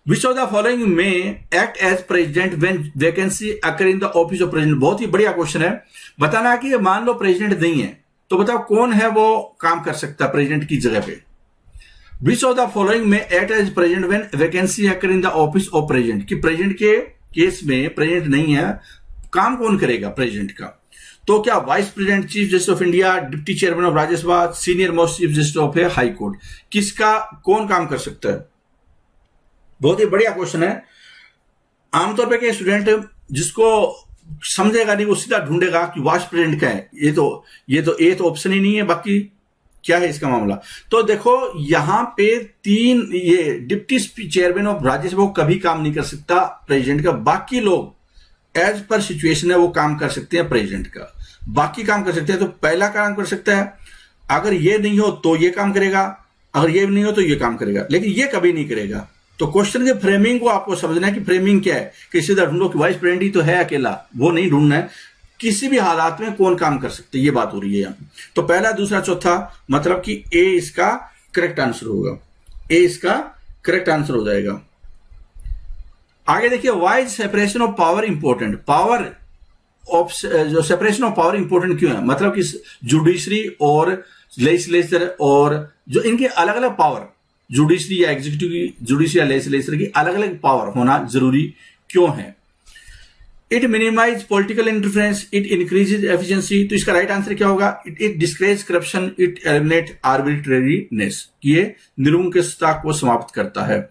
Which of the following may act as president when vacancy occur in the office of president. बहुत ही बढ़िया क्वेश्चन है। बताना कि मान लो प्रेसिडेंट नहीं है तो बताओ कौन है वो काम कर सकता है प्रेसिडेंट की जगह पे। Which of the following may act as president when vacancy occur in the office of president, कि प्रेसिडेंट के केस में प्रेसिडेंट नहीं है, काम कौन करेगा प्रेसिडेंट का। तो क्या vice president, chief justice of India, deputy chairman of Rajya Sabha, senior most chief justice of high court, किसका कौन काम कर सकता है। बहुत ही बढ़िया क्वेश्चन है। आमतौर पे क्या स्टूडेंट जिसको समझेगा नहीं वो सीधा ढूंढेगा कि वाइस प्रेसिडेंट क्या है, ये तो ऑप्शन ही नहीं है, बाकी क्या है इसका मामला। तो देखो यहां पे तीन, ये डिप्टी चेयरमैन ऑफ राज्यसभा कभी काम नहीं कर सकता प्रेसिडेंट का, बाकी लोग एज पर सिचुएशन है वो काम कर सकते हैं प्रेसिडेंट का, बाकी काम कर सकते हैं। तो पहला काम कर सकता है, अगर ये नहीं हो तो ये काम करेगा, अगर ये नहीं हो तो ये काम करेगा, लेकिन ये कभी नहीं करेगा। तो क्वेश्चन के फ्रेमिंग को आपको समझना है कि फ्रेमिंग क्या है, कि सीधा ढूंढो कि वाइस प्रेसिडेंट ही तो है अकेला, वो नहीं ढूंढना है, किसी भी हालात में कौन काम कर सकते, ये बात हो रही है यहाँ। तो पहला, दूसरा, चौथा, मतलब कि ए इसका करेक्ट आंसर होगा, ए इसका करेक्ट आंसर हो जाएगा। आगे देखिए, why separation of power important, power of जो सेपरेशन ऑफ पावर इंपॉर्टेंट क्यों है, मतलब कि जुडिशरी और लेजिस्लेचर और जो इनके अलग अलग पावर, जुडिशरी या एग्जीक्यूटिव की, जुडिशरी या लेजिस्लेचर की अलग अलग पावर होना जरूरी क्यों है। It minimise political interference, it increases efficiency. तो इसका राइट आंसर क्या होगा, it discourage corruption, it eliminate arbitrariness, ये निरंकुशता को समाप्त करता है।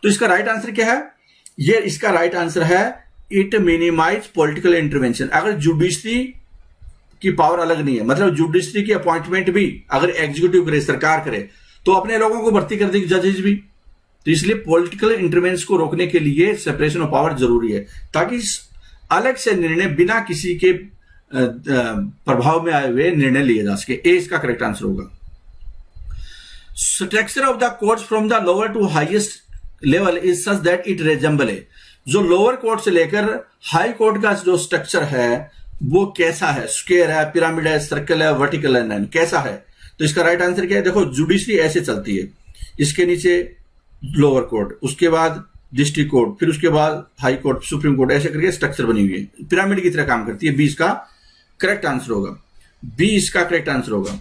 तो इसका राइट आंसर क्या है, ये इसका राइट आंसर है इट मिनिमाइज पॉलिटिकल इंटरवेंशन। अगर जुडिशरी की पावर अलग नहीं है, मतलब जुडिशरी की अपॉइंटमेंट भी अगर एग्जीक्यूटिव करे, सरकार करे, तो अपने लोगों को भर्ती कर देगी, जजेज भी। तो इसलिए पॉलिटिकल इंटरवेंशन को रोकने के लिए सेपरेशन ऑफ पावर जरूरी है, ताकि अलग से निर्णय बिना किसी के प्रभाव में आए हुए निर्णय लिए जा सके। ए इसका करेक्ट आंसर होगा। Structure of the courts from the lower to highest level is such that it resemble है। जो लोअर कोर्ट से लेकर हाई कोर्ट का जो स्ट्रक्चर है वो कैसा है, स्क्वायर है, पिरामिड है, सर्कल है, वर्टिकल है, कैसा है। तो इसका राइट आंसर क्या है, देखो जुडिशरी ऐसे चलती है, इसके नीचे लोअर कोर्ट, उसके बाद डिस्ट्रिक्ट कोर्ट, फिर उसके बाद हाई कोर्ट, सुप्रीम कोर्ट, ऐसे करके स्ट्रक्चर बनी हुई है, पिरामिड की तरह काम करती है। बी इसका करेक्ट आंसर होगा, बी इसका करेक्ट आंसर होगा।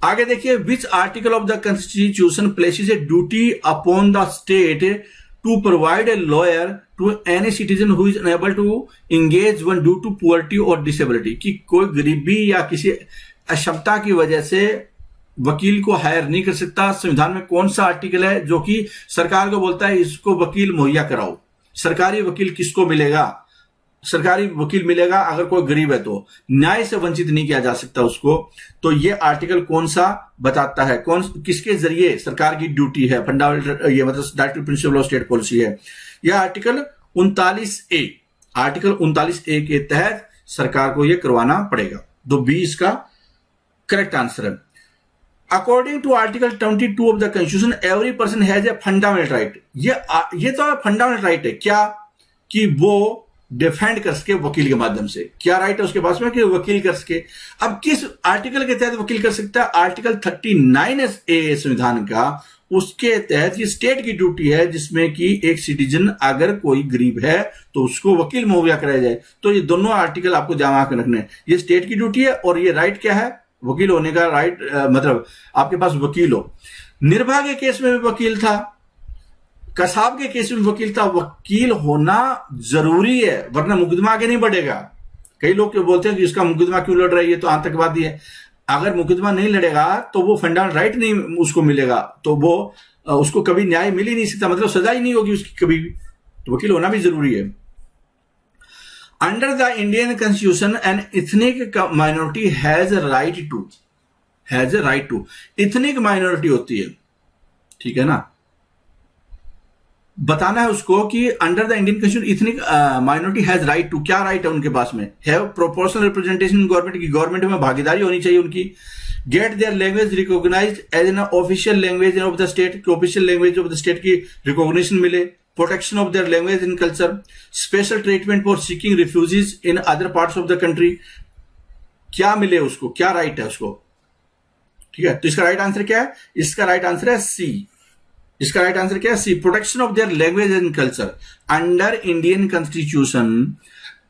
आगे देखिए, which article of the constitution places a duty upon the state to provide a lawyer to any citizen who is unable to engage one due to poverty or disability, कि कोई गरीबी या किसी अक्षमता की वजह से वकील को हायर नहीं कर सकता। संविधान में कौन सा आर्टिकल है जो कि सरकार को बोलता है इसको वकील मुहैया कराओ? सरकारी वकील किसको मिलेगा? सरकारी वकील मिलेगा अगर कोई गरीब है, तो न्याय से वंचित नहीं किया जा सकता उसको। तो ये आर्टिकल कौन सा बताता है, कौन किसके जरिए सरकार की ड्यूटी है, फंडामेंटल ये मतलब directive principle of state policy है। यह आर्टिकल 39A, आर्टिकल 39A के तहत सरकार को यह करवाना पड़ेगा। तो बी इसका करेक्ट आंसर है। According to article 22 of the constitution every person has a fundamental right. ये तो फंडामेंटल राइट है क्या, कि वो डिफेंड कर सके वकील के माध्यम से। क्या राइट है उसके पास में कि वकील कर सके। अब किस आर्टिकल के तहत वकील कर सकता है? आर्टिकल 39A संविधान का, उसके तहत ये स्टेट की ड्यूटी है, जिसमें कि एक सिटीजन अगर कोई गरीब है तो उसको वकील मुहैया कराया जाए। तो ये दोनों आर्टिकल आपको ध्यान में रखने हैं। ये स्टेट की ड्यूटी है और ये राइट क्या है, वकील होने का राइट, मतलब आपके पास वकील हो। निर्भया के केस में भी वकील था, कसाब के केस में वकील था। वकील होना जरूरी है वरना मुकदमा आगे नहीं बढ़ेगा। कई लोग क्यों बोलते हैं कि इसका मुकदमा क्यों लड़ रहा है, ये तो आतंकवादी है। अगर मुकदमा नहीं लड़ेगा तो वो फंडामेंटल राइट नहीं उसको मिलेगा, तो वो उसको कभी न्याय मिल ही नहीं सकता, मतलब सजा ही नहीं होगी उसकी कभी भी। तो वकील होना भी जरूरी है। Under the Indian constitution an ethnic minority has a right to, ethnic minority होती है, ठीक है ना। बताना है उसको कि under the Indian constitution ethnic minority has right to, क्या राइट है उनके पास में? Have proportional representation in government की, गवर्नमेंट में भागीदारी होनी चाहिए उनकी। Get their language recognised as an official language of the state, official language of the state की रिकॉग्निशन मिले। Protection of their language in culture, special treatment for seeking refugees in other parts of the country, क्या मिले उसको, क्या राइट है उसको, ठीक है। तो इसका राइट आंसर क्या है? इसका राइट आंसर है सी। इसका राइट आंसर क्या है? सी। Protection of their language and culture under Indian constitution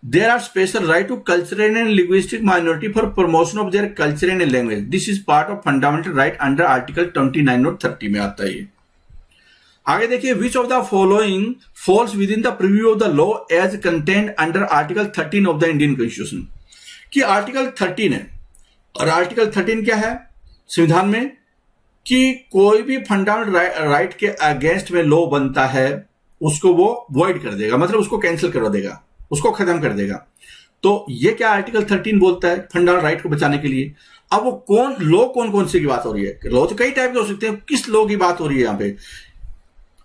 there are special right to cultural and linguistic minority for promotion of their culture and language. This is part of fundamental right under article 29 और 30 में आता है ये। आगे देखिए, विच of the following false with in the preview of the law as content under article 13 of the Indian constitution. कि आर्टिकल 13 है, और आर्टिकल 13 क्या है संविधान में, कि कोई भी फंडामेंटल राइट के अगेंस्ट में लॉ बनता है उसको वो वॉइड कर देगा, मतलब उसको कैंसिल करवा देगा, उसको खत्म कर देगा। तो ये क्या आर्टिकल 13 बोलता है फंडामेंटल राइट को बचाने के लिए। अब वो कौन कौन से की बात हो रही है? लॉ तो कई टाइप के हो सकते हैं, किस लॉ की बात हो रही है यहाँ पे?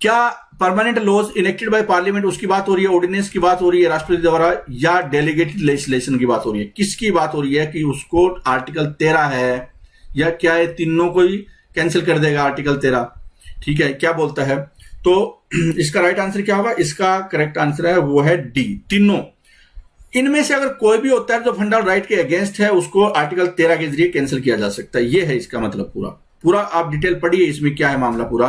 क्या permanent laws enacted by parliament उसकी बात हो रही है, ऑर्डिनेंस की बात हो रही है राष्ट्रपति द्वारा, या डेलीगेटेड लेजिस्लेशन की बात हो रही है? किसकी बात हो रही है कि उसको आर्टिकल 13 है, या क्या है तीनों को ही कैंसिल कर देगा आर्टिकल 13, ठीक है, क्या बोलता है? तो इसका राइट आंसर क्या होगा? इसका करेक्ट आंसर है वो है डी, तीनों। इनमें से अगर कोई भी होता है जो फंडामेंटल राइट के अगेंस्ट है उसको आर्टिकल 13 के जरिए कैंसिल किया जा सकता है। ये है इसका मतलब। पूरा आप डिटेल पढ़िए इसमें क्या है मामला पूरा।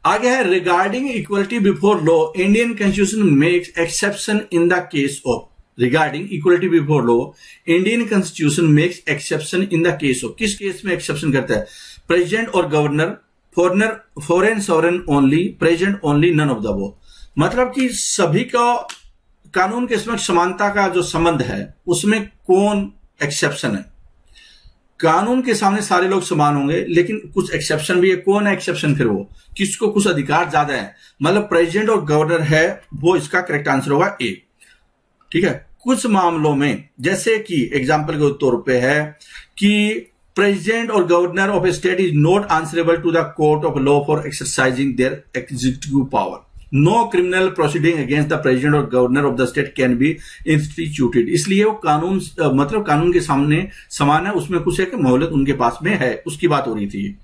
आगे है regarding equality before law Indian constitution makes exception in the case of. Regarding equality before law Indian constitution makes exception in the case of. किस केस में एक्सेप्शन करता है? प्रेसिडेंट और governor, foreign sovereign only, president only, none of the above. मतलब कि सभी का कानून के समक्ष समानता का जो संबंध है उसमें कौन एक्सेप्शन है? कानून के सामने सारे लोग समान होंगे, लेकिन कुछ एक्सेप्शन भी है। कौन है एक्सेप्शन? फिर वो किसको कुछ अधिकार ज्यादा है, मतलब प्रेसिडेंट और गवर्नर है, वो इसका करेक्ट आंसर होगा ए, ठीक है। कुछ मामलों में जैसे कि एग्जाम्पल के तौर पे है कि प्रेसिडेंट और governor of a state is not answerable to the court of law for exercising their executive power. No criminal proceeding against the president और governor of the state can be instituted. इसलिए वो कानून मतलब कानून के सामने समान है, उसमें कुछ एक मोहलत उनके पास में है, उसकी बात हो रही थी।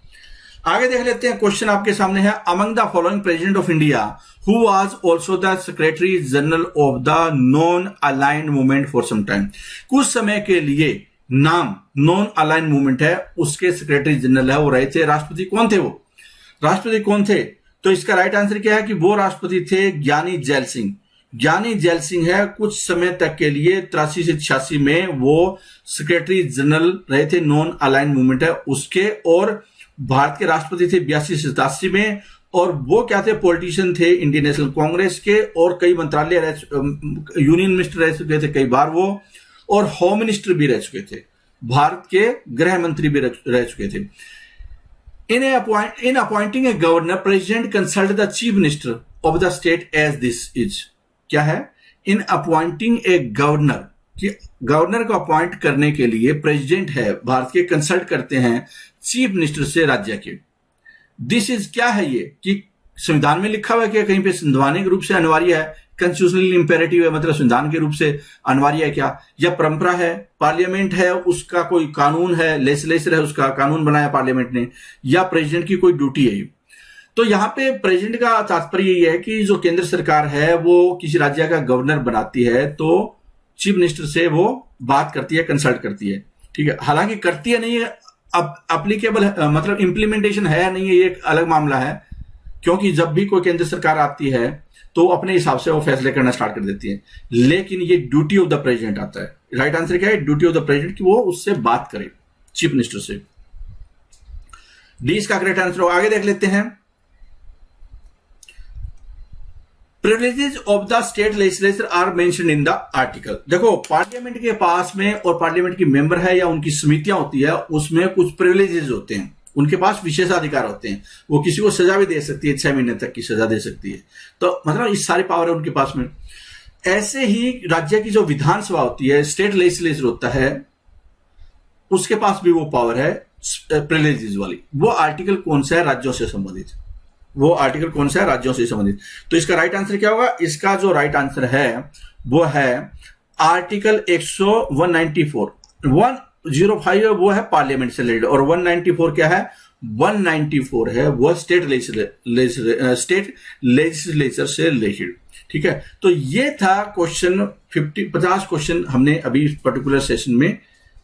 आगे देख लेते हैं, क्वेश्चन आपके सामने है, among the following president of India who was also the secretary general of the non aligned movement for some time. कुछ समय के लिए नाम नॉन अलाइंड मूवमेंट है, उसके सेक्रेटरी जनरल है वो रहे थे। राष्ट्रपति कौन थे? वो राष्ट्रपति कौन थे? तो इसका राइट आंसर क्या है कि वो राष्ट्रपति थे ज्ञानी जैल सिंह। ज्ञानी जैल सिंह है, कुछ समय तक के लिए 83 से 86 में वो सेक्रेटरी जनरल रहे थे, नॉन अलाइंड मूवमेंट है उसके। और भारत के राष्ट्रपति थे 82 से 87 में, और वो क्या थे? पॉलिटिशियन थे इंडियन नेशनल कांग्रेस के, और कई मंत्रालय यूनियन मिनिस्टर रह चुके थे कई बार वो, और होम मिनिस्टर भी रह चुके थे। भारत के गृह मंत्री भी रह चुके थे। In appointing a governor, president consult the chief minister of the state as this is. क्या है? इन अपॉइंटिंग ए गवर्नर, कि गवर्नर को अपॉइंट करने के लिए प्रेसिडेंट है भारत के, कंसल्ट करते हैं चीफ मिनिस्टर से राज्य के। दिस इज क्या है ये, कि संविधान में लिखा हुआ है क्या? कहीं पे संवैधानिक रूप से अनिवार्य है, कॉन्स्टिट्यूशनल इंपेरेटिव है, मतलब संविधान के रूप से अनिवार्य है क्या? या परंपरा है, पार्लियामेंट है, उसका कोई कानून है, लेजिस्लेचर है, उसका कानून बनाया पार्लियामेंट ने, या प्रेसिडेंट की कोई ड्यूटी है? तो यहां पे प्रेसिडेंट का तात्पर्य यही है कि जो केंद्र सरकार है वो किसी राज्य का गवर्नर बनाती है तो चीफ मिनिस्टर से वो बात करती है, कंसल्ट करती है। ठीक है, हालांकि करती है नहीं है, अब एप्लीकेबल मतलब इंप्लीमेंटेशन है या नहीं है, ये एक अलग मामला है, क्योंकि जब भी कोई केंद्र सरकार आती है तो अपने हिसाब से वो फैसले करना स्टार्ट कर देती है। लेकिन ये ड्यूटी ऑफ द प्रेसिडेंट आता है। राइट आंसर क्या है? ड्यूटी ऑफ द प्रेसिडेंट, कि वो उससे बात करे, चीफ मिनिस्टर से। डी इसका करेक्ट आंसर। आगे देख लेते हैं। Privileges of the state legislature are mentioned in the article. देखो, पार्लियामेंट के पास में और पार्लियामेंट की मेंबर है या उनकी समितियां होती है, उसमें कुछ प्रिविलेजेस होते हैं, उनके पास विशेषाधिकार होते हैं। वो किसी को सजा भी दे सकती है, 6 महीने तक की सजा दे सकती है। तो मतलब इस सारी पावर है उनके पास में। ऐसे ही राज्य की जो विधानसभा होती है, स्टेट लेजिस्लेचर होता है, उसके पास भी वो पावर है प्रिविलेजेस वाली। वो आर्टिकल कौन सा है? राज्यों से संबंधित। वो आर्टिकल कौन सा है? राज्यों से संबंधित। तो इसका राइट आंसर क्या होगा? इसका जो राइट आंसर है वो है आर्टिकल 194। 105 है वो है पार्लियामेंट से रिलेटेड, और 194 क्या है? 194 है वो स्टेट लेजिस्लेचर से रिलेटेड। ठीक है, तो ये था क्वेश्चन 50 क्वेश्चन हमने अभी इस पर्टिकुलर सेशन में